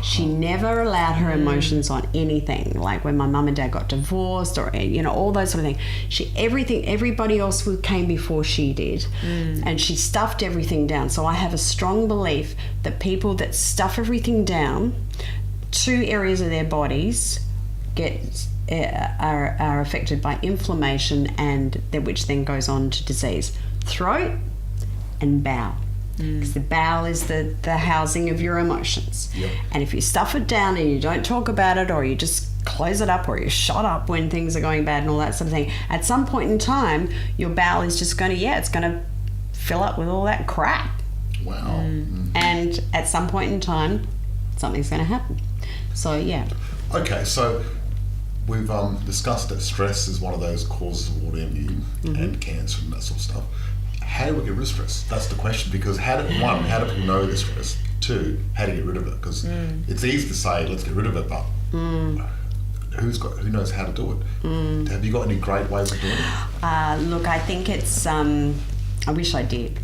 She never allowed her emotions on anything. Like when my mum and dad got divorced, or all those sort of things. Everybody else who came before she did, and she stuffed everything down. So I have a strong belief that people that stuff everything down, 2 areas of their bodies are affected by inflammation, and which then goes on to disease. Throat and bowel. Because the bowel is the housing of your emotions. Yep. And if you stuff it down and you don't talk about it, or you just close it up, or you shut up when things are going bad and all that sort of thing, at some point in time, your bowel is just going to, it's going to fill up with all that crap. Wow. And at some point in time, something's going to happen. So, yeah. Okay, so we've discussed that stress is one of those causes of autoimmune and cancer and that sort of stuff. How do we get rid of stress? That's the question, because how do people know they're stressed? 2, how to get rid of it? Because it's easy to say, let's get rid of it, but who knows how to do it? Have you got any great ways of doing it? Look, I think it's, I wish I did,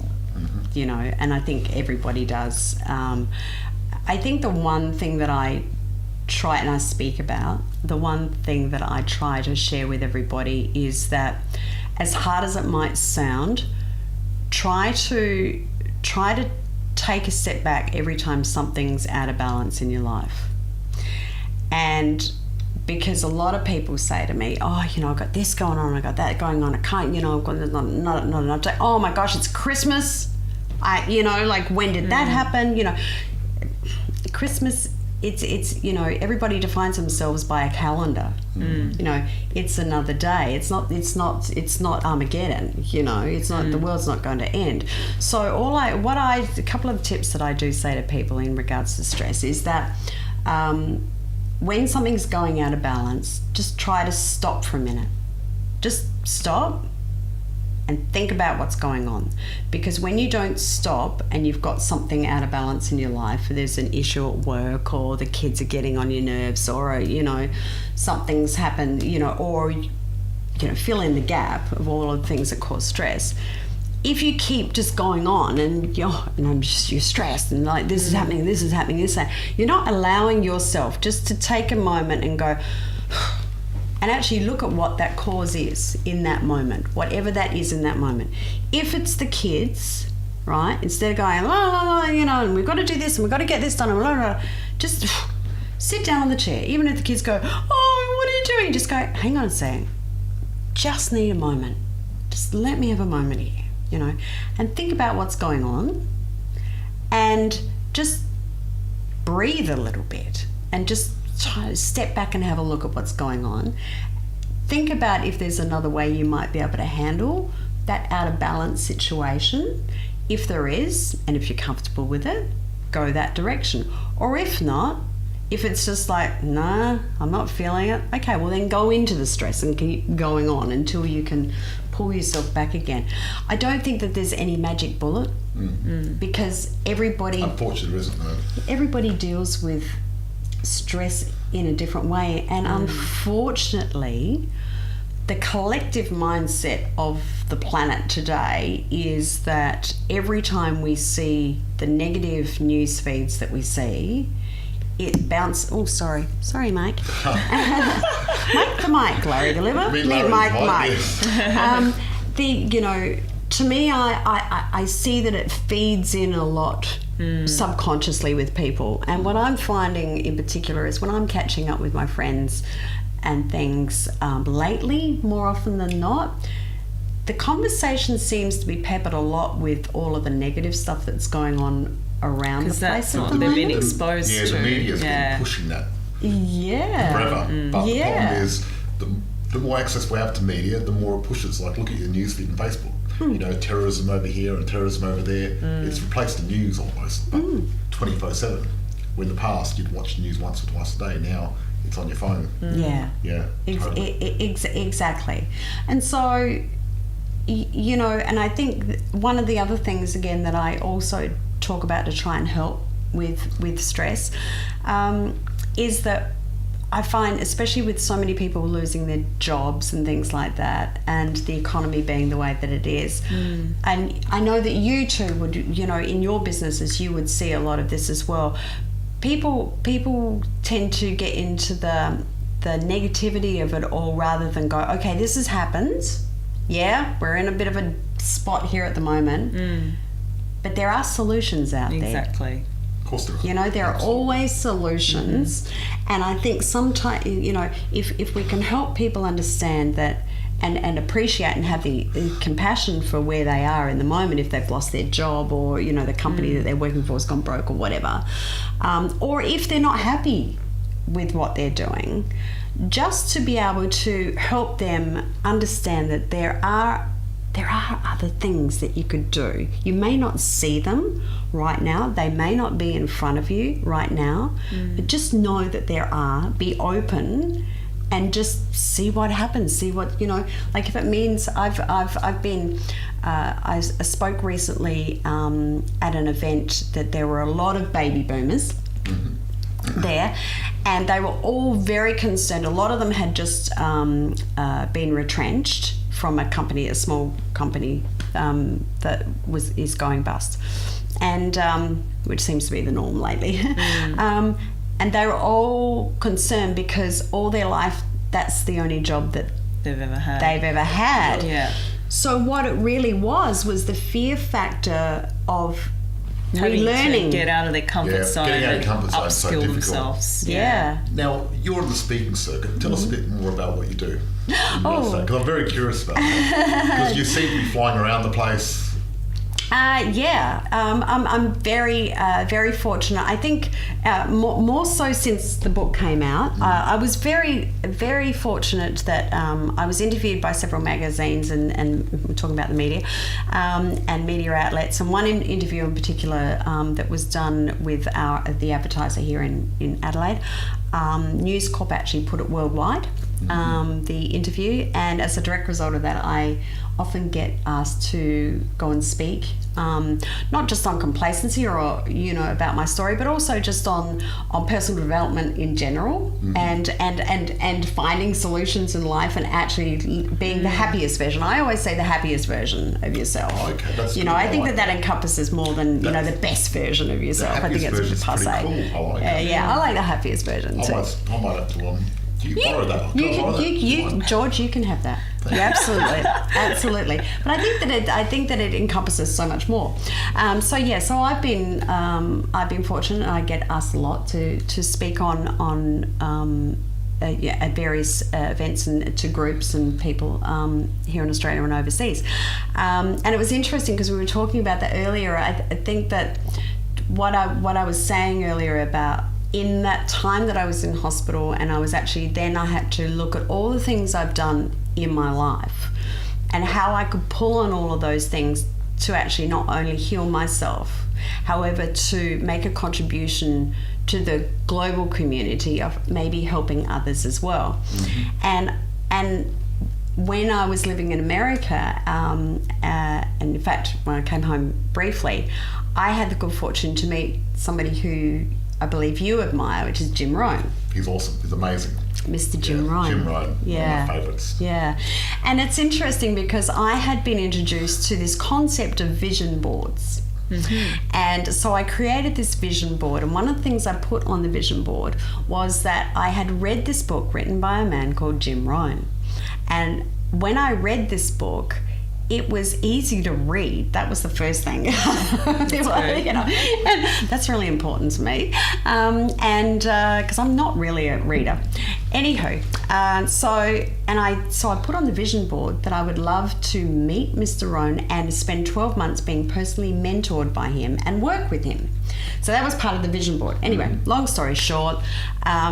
and I think everybody does. I think the one thing that I try and I speak about, the one thing that I try to share with everybody is that, as hard as it might sound, try to take a step back every time something's out of balance in your life. And because a lot of people say to me, I've got this going on, I've got that going on, I can't, I've got not enough day. Oh my gosh, it's Christmas. When did that happen? Christmas, it's everybody defines themselves by a calendar. It's another day. It's not Armageddon. It's not the world's not going to end. So a couple of tips that I do say to people in regards to stress is that when something's going out of balance, just try to stop for a minute. Just stop and think about what's going on. Because when you don't stop and you've got something out of balance in your life, there's an issue at work, or the kids are getting on your nerves, or, something's happened, or, fill in the gap of all of the things that cause stress. If you keep just going on and you're stressed and like this is happening, you're not allowing yourself just to take a moment and go, and actually look at what that cause is in that moment, whatever that is in that moment. If it's the kids, right, instead of going, and we've got to do this and we've got to get this done, just sit down on the chair. Even if the kids go, what are you doing? Just go, hang on a second. Just need a moment. Just let me have a moment here, and think about what's going on, and just breathe a little bit, and just try to step back and have a look at what's going on. Think about if there's another way you might be able to handle that out of balance situation. If there is, and if you're comfortable with it, go that direction. Or if not, if it's just like, nah, I'm not feeling it, okay, well then go into the stress and keep going on until you can pull yourself back again. I don't think that there's any magic bullet, because everybody... Unfortunately, there isn't, no. Everybody deals with stress in a different way, and unfortunately the collective mindset of the planet today is that every time we see the negative news feeds that we see, it bounces. Oh, sorry, Mike. Mike the mic, Larry the liver. Mike. To me, I see that it feeds in a lot subconsciously with people. And what I'm finding in particular is when I'm catching up with my friends and things lately, more often than not, the conversation seems to be peppered a lot with all of the negative stuff that's going on around the place at the they've moment. been exposed to. The media's been pushing that forever. But the problem is, the more access we have to media, the more it pushes. Like, look at your newsfeed on Facebook. Terrorism over here and terrorism over there. It's replaced the news almost, but 24/7. When in the past you'd watch the news once or twice a day, now it's on your phone. Exactly. And so, and I think one of the other things, again, that I also talk about to try and help with stress is that I find, especially with so many people losing their jobs and things like that, and the economy being the way that it is, and I know that you too would, in your businesses, you would see a lot of this as well. people tend to get into the negativity of it all rather than go, okay, this has happened. Yeah, we're in a bit of a spot here at the moment, but there are solutions out there. Exactly. Of course there are. You know, there are always solutions, and I think sometimes, you know, if we can help people understand that and appreciate and have the compassion for where they are in the moment, if they've lost their job or, you know, the company that they're working for has gone broke or whatever, or if they're not happy with what they're doing, just to be able to help them understand that there are other things that you could do. You may not see them right now. They may not be in front of you right now, but just know that there are. Be open and just see what happens. See what, you know, like if it means I've been, I spoke recently at an event that there were a lot of baby boomers there, and they were all very concerned. A lot of them had just been retrenched from a company, a small company that is going bust, and which seems to be the norm lately. And they were all concerned because all their life that's the only job that they've ever had. Yeah. So what it really was the fear factor of having relearning, to get out of their comfort zone, getting out of comfort zone is so upskill difficult. themselves. Yeah. Now, you're on the speaking circuit. Tell us a bit more about what you do. Because I'm very curious about that. Because you seem to be flying around the place. I'm very, very fortunate. I think more so since the book came out. I was very, very fortunate that I was interviewed by several magazines and we're talking about the media and media outlets. And one interview in particular that was done with the advertiser here in Adelaide. News Corp actually put it worldwide, the interview, and as a direct result of that, I often get asked to go and speak, not just on complacency or, you know, about my story, but also just on personal development in general, and finding solutions in life and actually being the happiest version. I always say the happiest version of yourself. Okay, that's you good. know, I think that encompasses more than, you know, the best version of yourself. I think it's pretty passé. cool. I like it. Yeah, I like the happiest version too. I might have to you can borrow that. George, you can have that. Yeah, absolutely. But I think that it encompasses so much more. So I've been fortunate. I get asked a lot to speak on at various events and to groups and people here in Australia and overseas. And it was interesting because we were talking about that earlier. I think that what I was saying earlier about in that time that I was in hospital, and I was actually then I had to look at all the things I've done in my life and how I could pull on all of those things to actually not only heal myself, however, to make a contribution to the global community of maybe helping others as well. And when I was living in America, and in fact when I came home briefly, I had the good fortune to meet somebody who I believe you admire, which is Jim Rohn. He's awesome. He's amazing. Mr. Jim Rohn. Jim Rohn, yeah. one of my favourites. Yeah. And it's interesting because I had been introduced to this concept of vision boards. And so I created this vision board, and one of the things I put on the vision board was that I had read this book written by a man called Jim Rohn. And when I read this book, it was easy to read. That was the first thing. You know, and that's really important to me. And because I'm not really a reader. Anywho, so I put on the vision board that I would love to meet Mr. Rohn and spend 12 months being personally mentored by him and work with him. So that was part of the vision board. Anyway, long story short,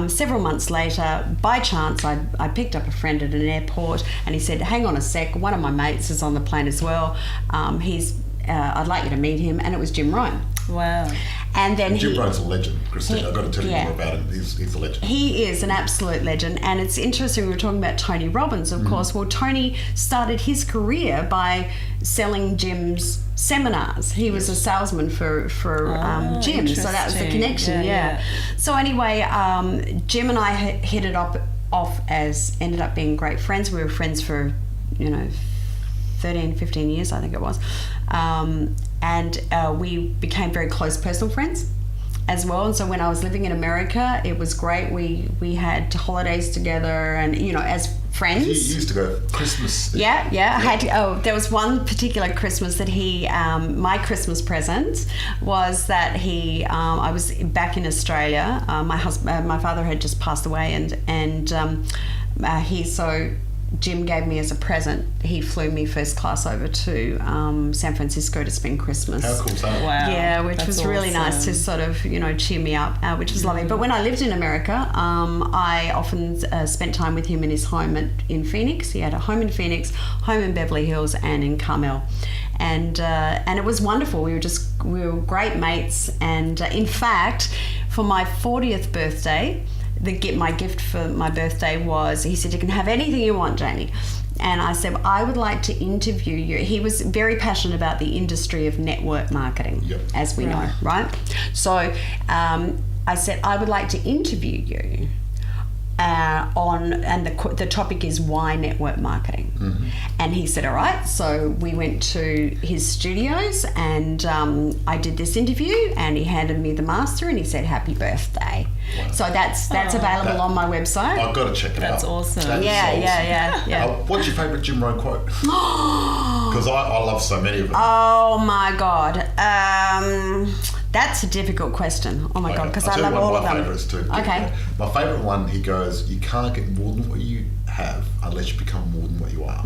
several months later, by chance, I picked up a friend at an airport and he said, hang on a sec, one of my mates is on the plane as well. I'd like you to meet him. And it was Jim Rohn. Wow. And then Jim Rohn's a legend, Christina. I've got to tell you more about him. He's a legend. He is an absolute legend. And it's interesting, we were talking about Tony Robbins, of course. Well, Tony started his career by selling Jim's seminars. He was a salesman for Jim. So that was the connection, yeah. So anyway, Jim and I hit it off as ended up being great friends. We were friends for, 13, 15 years, I think it was. And we became very close personal friends. as well. And so when I was living in America, it was great. We had holidays together, and as friends. You used to go Christmas. Yeah. There was one particular Christmas that he, my Christmas present was that I was back in Australia. My father had just passed away, and Jim gave me as a present, he flew me first class over to San Francisco to spend Christmas. How cool is that? Wow. Yeah, which That's was really awesome. nice to sort of, cheer me up, which was lovely. But when I lived in America, I often spent time with him in his home in Phoenix. He had a home in Phoenix, home in Beverly Hills, and in Carmel. And it was wonderful. We were great mates. And in fact, for my 40th birthday, my gift for my birthday was, he said, you can have anything you want, Jaynie. And I said, I would like to interview you. He was very passionate about the industry of network marketing, as we know, right? So I said, I would like to interview you and the topic is why network marketing. Mm-hmm. And he said, all right. So we went to his studios, and I did this interview, and he handed me the master, and he said, happy birthday. Wow. So that's available on my website. I've got to check it out. That's awesome. Yeah. What's your favourite Jim Rohn quote? Because I love so many of them. Oh my God. That's a difficult question. Oh my God, because I love all of them. My favourites too. Okay. My favourite one, he goes, you can't get more than what you have unless you become more than what you are.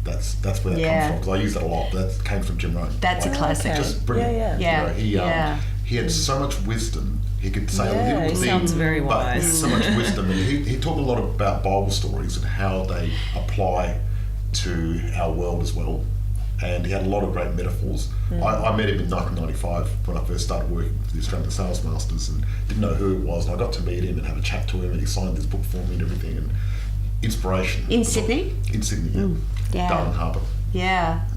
That's where that comes from, because I use that a lot. That came from Jim Rohn. That's a classic. Just brilliant. Yeah. He had so much wisdom. He could say a little he thing, sounds very but wise. so much wisdom. And he talked a lot about Bible stories and how they apply to our world as well. And he had a lot of great metaphors. I met him in 1995 when I first started working for the Australian Sales Masters, and didn't know who it was. And I got to meet him and have a chat to him, and he signed this book for me and everything. And inspiration. In Sydney? In Sydney, yeah. Darling Harbour. Yeah.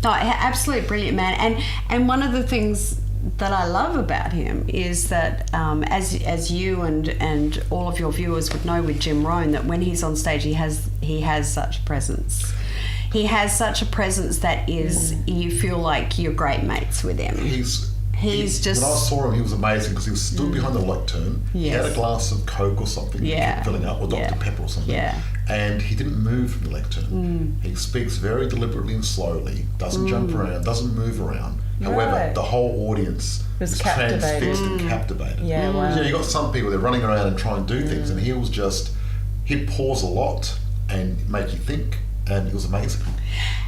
No, absolute brilliant man. And one of the things that I love about him is that, as you and all of your viewers would know with Jim Rohn, that when he's on stage, he has such presence. He has such a presence that is, you feel like you're great mates with him. He's just... When I saw him, he was amazing, because he was stood behind the lectern. Yes. He had a glass of Coke or something, filling up, or Dr. Pepper or something. Yeah. And he didn't move from the lectern. He speaks very deliberately and slowly, doesn't jump around, doesn't move around. However, the whole audience was transfixed and captivated. Yeah, wow. You got some people, they're running around and trying to do things, and he'd pause a lot and make you think. And it was amazing.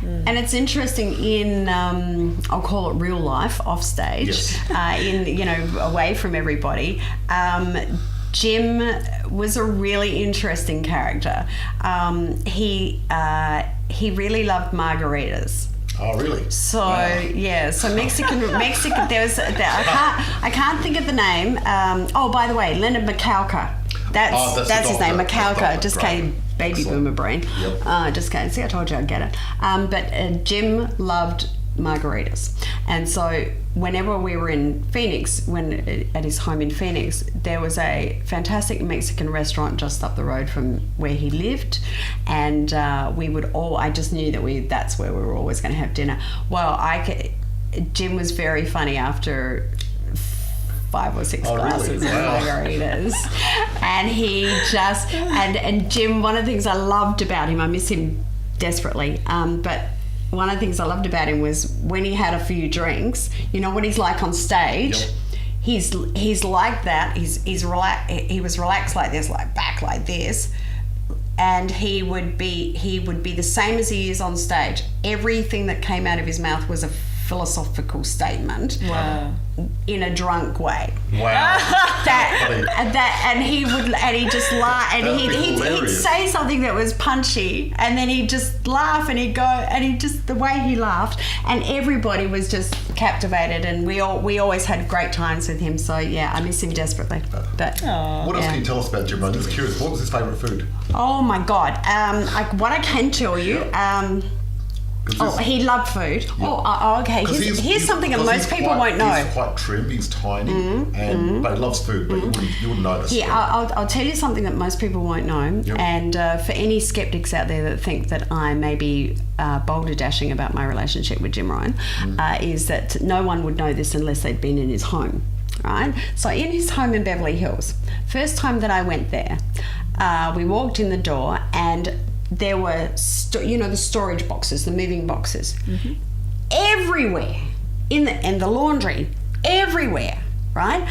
And it's interesting in, I'll call it real life, off stage, away from everybody. Jim was a really interesting character. He really loved margaritas. Oh, really? So wow. So Mexican. I can't think of the name. By the way, Leonard Michalka. That's his name, Michalka. Just came. Baby boomer brain. Yep. Just can't see. I told you I'd get it. But Jim loved margaritas, and so whenever we were in Phoenix, at his home in Phoenix, there was a fantastic Mexican restaurant just up the road from where he lived, and I just knew that that's where we were always going to have dinner. Well, Jim was very funny after 5 or 6 glasses of margaritas, and he just and Jim, one of the things I loved about him, I miss him desperately, but one of the things I loved about him was when he had a few drinks, you know what he's like on stage. He's like that. He was relaxed like this, like back like this, and he would be the same as he is on stage. Everything that came out of his mouth was a philosophical statement. Wow. In a drunk way. Wow. And he just laugh, and he'd say something that was punchy, and then he'd just laugh, and the way he laughed, and everybody was just captivated, and we always had great times with him. So yeah, I miss him desperately. But what else can you tell us about Jim? I'm just curious. What was his favourite food? Oh my God. What I can tell you. Oh, he loved food. Yeah. Oh, okay. Here's something that most people won't know. He's quite trim. He's tiny, but he loves food. But you wouldn't notice. Yeah, I'll tell you something that most people won't know. Yep. And for any skeptics out there that think that I may be boulder dashing about my relationship with Jim Ryan, is that no one would know this unless they'd been in his home. Right? So in his home in Beverly Hills, first time that I went there, we walked in the door and there were, the storage boxes, the moving boxes, everywhere, in the laundry, everywhere, right?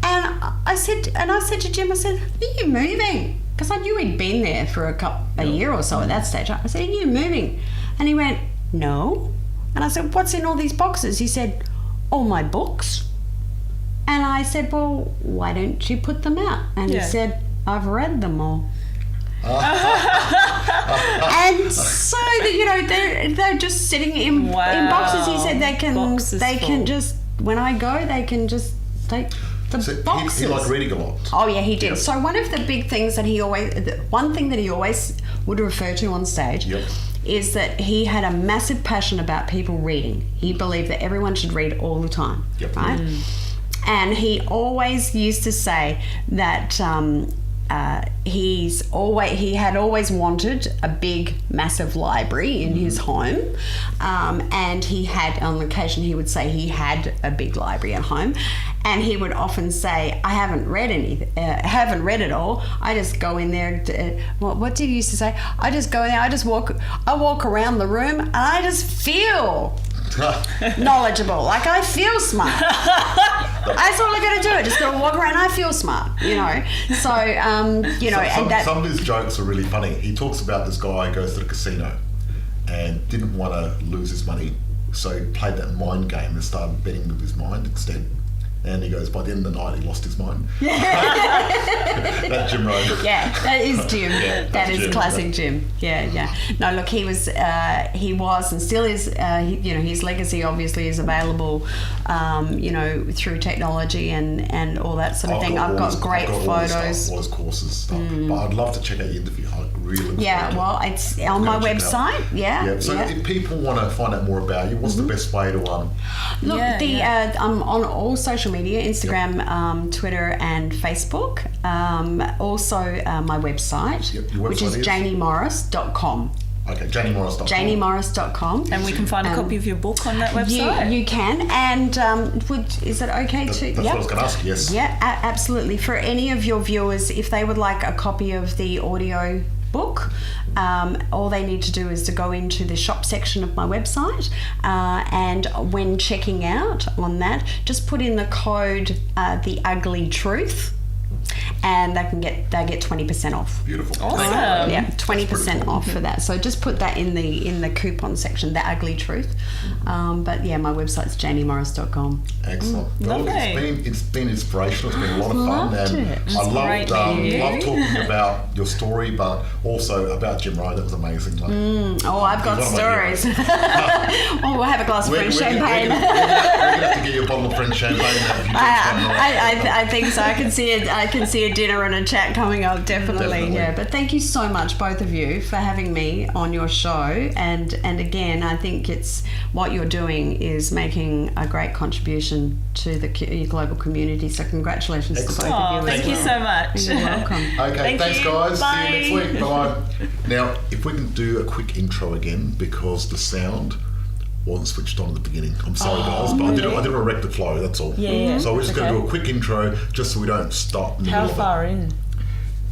And I said to Jim, I said, "Are you moving?" Because I knew he'd been there for a year or so at that stage. I said, "Are you moving?" And he went, "No." And I said, "What's in all these boxes?" He said, "All my books." And I said, "Well, why don't you put them out?" And he said, "I've read them all." And so they're just sitting in boxes. He said they can just, when I go, they can just take the boxes. He liked reading a lot. Oh yeah, he did. Yep. So one of the big things that one thing that he always would refer to on stage is that he had a massive passion about people reading. He believed that everyone should read all the time, right? And he always used to say that he had always wanted a big, massive library in his home, and he had, on occasion, he would say he had a big library at home, and he would often say, "I haven't read haven't read it all. I just go in there." What did he used to say? "I just go in there. I walk around the room, and I just feel knowledgeable. Like I feel smart. That's all I got to do. I just got to walk around. I feel smart, So some of his jokes are really funny. He talks about this guy who goes to the casino and didn't want to lose his money, so he played that mind game and started betting with his mind instead. And he goes, by the end of the night, he lost his mind. That's Jim Ryan. Yeah, that is Jim. That is Jim. Classic Jim. Yeah. No, look, he was and still is, his legacy obviously is available, through technology and all that sort of thing. I've got great photos. All his courses stuff. But I'd love to check out the interview. I really well, it's on my website. Yeah. So if people want to find out more about you, what's the best way to Look, I'm on all social media, Instagram, Twitter and Facebook. Also my website, which is JaynieMorris.com. Okay, JaynieMorris.com. JaynieMorris.com. And we can find a copy of your book on that website? You can. And is it okay to... That's what I was going to ask, yes. Yeah, absolutely. For any of your viewers, if they would like a copy of the audio book, all they need to do is to go into the shop section of my website, and when checking out on that, just put in the code The Ugly Truth, and they get 20% off. Beautiful. Awesome. Yeah, 20% off for that. So just put that in the coupon section, The Ugly Truth. But yeah, my website's JaynieMorris.com. Excellent. Lovely. It's been inspirational. It's been a lot of fun, and I loved talking about your story, but also about Jim Ryan. That was amazing. I've got stories. We'll have a glass of French champagne. We're gonna have to get you a bottle of French champagne. I think so. I can see a dinner and a chat coming up, definitely. Yeah. But thank you so much, both of you, for having me on your show. And again, I think it's what you're doing is making a great contribution to the global community. So congratulations to both of you. Thank you so much. You're welcome. Okay, thanks guys. Bye. See you next week. Bye. Now, if we can do a quick intro again, because the sound wasn't switched on at the beginning. I'm sorry, guys, but I didn't erect the flow, that's all. Yeah. So we're just going to do a quick intro just so we don't stop in the middle of it. How far in?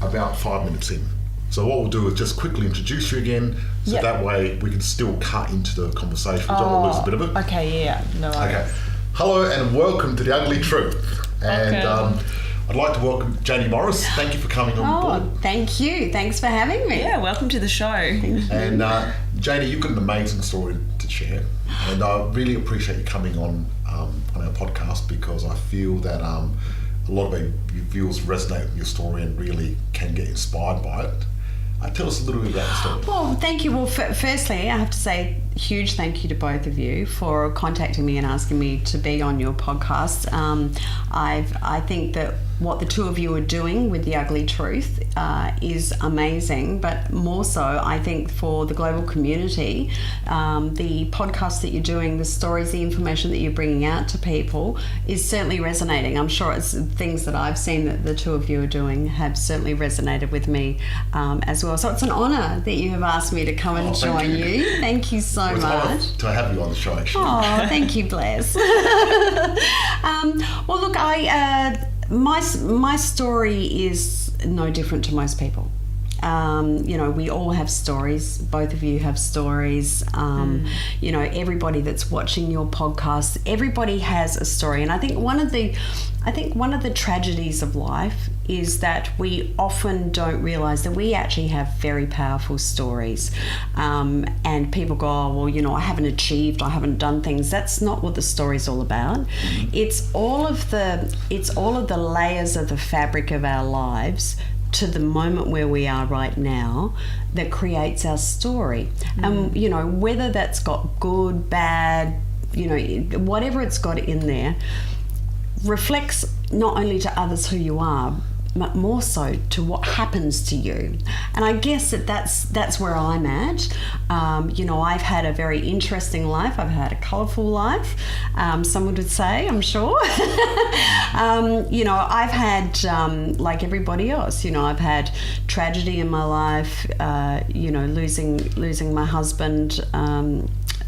About 5 minutes in. So what we'll do is just quickly introduce you again, so that way we can still cut into the conversation. We don't want to lose a bit of it. Okay, yeah. No worries. Okay. Hello and welcome to The Ugly Truth. And I'd like to welcome Jaynie Morris. Thank you for coming on board. Thank you. Thanks for having me. Yeah, welcome to the show. And Jaynie, you've got an amazing story to share. And I really appreciate you coming on our podcast, because I feel that a lot of our viewers resonate with your story and really can get inspired by it. Tell us a little bit about the story. Well, thank you. Well, firstly, I have to say huge thank you to both of you for contacting me and asking me to be on your podcast. I think that what the two of you are doing with The Ugly Truth is amazing, but more so, I think, for the global community, the podcast that you're doing, the stories, the information that you're bringing out to people is certainly resonating. I'm sure it's things that I've seen that the two of you are doing have certainly resonated with me as well. So it's an honour that you have asked me to come and join you. Thank you so much. To have you on the show, actually. Oh, thank you, Bless. Well, look, my story is no different to most people. You know, we all have stories. Both of you have stories. You know, everybody that's watching your podcast, everybody has a story. And I think one of the tragedies of life is that we often don't realise that we actually have very powerful stories. And people go, oh, well, you know, I haven't achieved, I haven't done things. That's not what the story's all about. It's all of the layers of the fabric of our lives to the moment where we are right now that creates our story. And, you know, whether that's got good, bad, you know, whatever it's got in there, reflects not only to others who you are, but more so to what happens to you. And I guess that's where I'm at. You know, I've had a very interesting life. I've had a colourful life, someone would say, I'm sure. You know, I've had, like everybody else, you know, I've had tragedy in my life, you know, losing my husband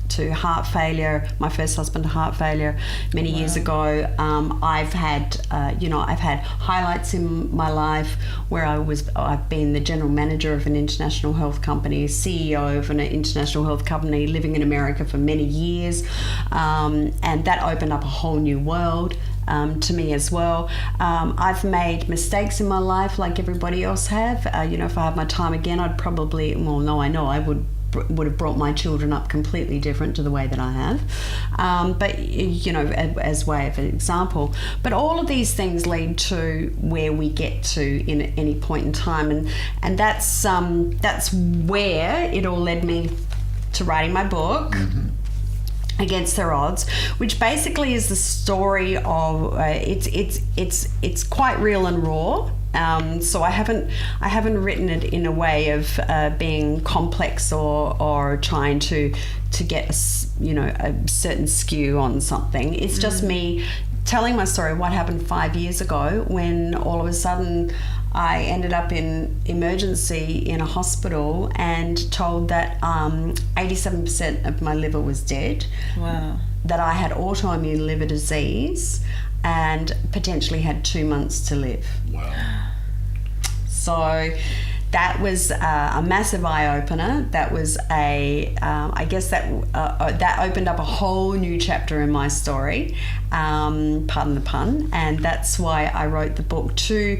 to heart failure, my first husband to heart failure many years ago. I've had highlights in my life where I've been the general manager of an international health company, CEO of an international health company, living in America for many years, and that opened up a whole new world to me as well. I've made mistakes in my life like everybody else have. You know, if I had my time again, I'd probably, well, no, I know I would have brought my children up completely different to the way that I have. But, you know, as way of an example. But all of these things lead to where we get to in any point in time. And that's where it all led me to writing my book, Against Their Odds, which basically is the story of, it's quite real and raw. So I haven't written it in a way of being complex or trying to get a certain skew on something. It's just me telling my story, what happened 5 years ago when all of a sudden I ended up in emergency in a hospital and told that 87% of my liver was dead. Wow. That I had autoimmune liver disease and potentially had 2 months to live. Wow. So that was a massive eye-opener. That was I guess that opened up a whole new chapter in my story, pardon the pun, and that's why I wrote the book, to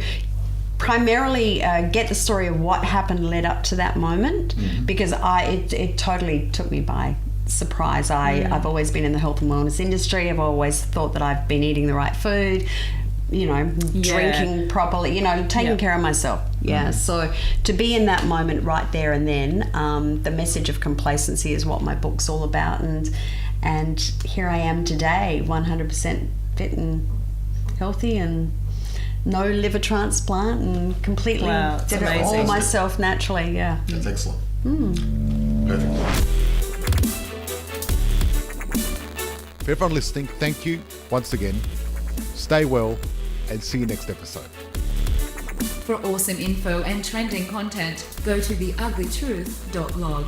primarily get the story of what happened led up to that moment, because it totally took me by surprise. I've always been in the health and wellness industry. I've always thought that I've been eating the right food, you know, drinking properly, you know, taking care of myself. So to be in that moment right there and then, the message of complacency is what my book's all about, and here I am today, 100% fit and healthy and no liver transplant, and completely did it all myself naturally. That's excellent. Perfect. For everyone listening, thank you once again. Stay well and see you next episode. For awesome info and trending content, go to theuglytruth.blog.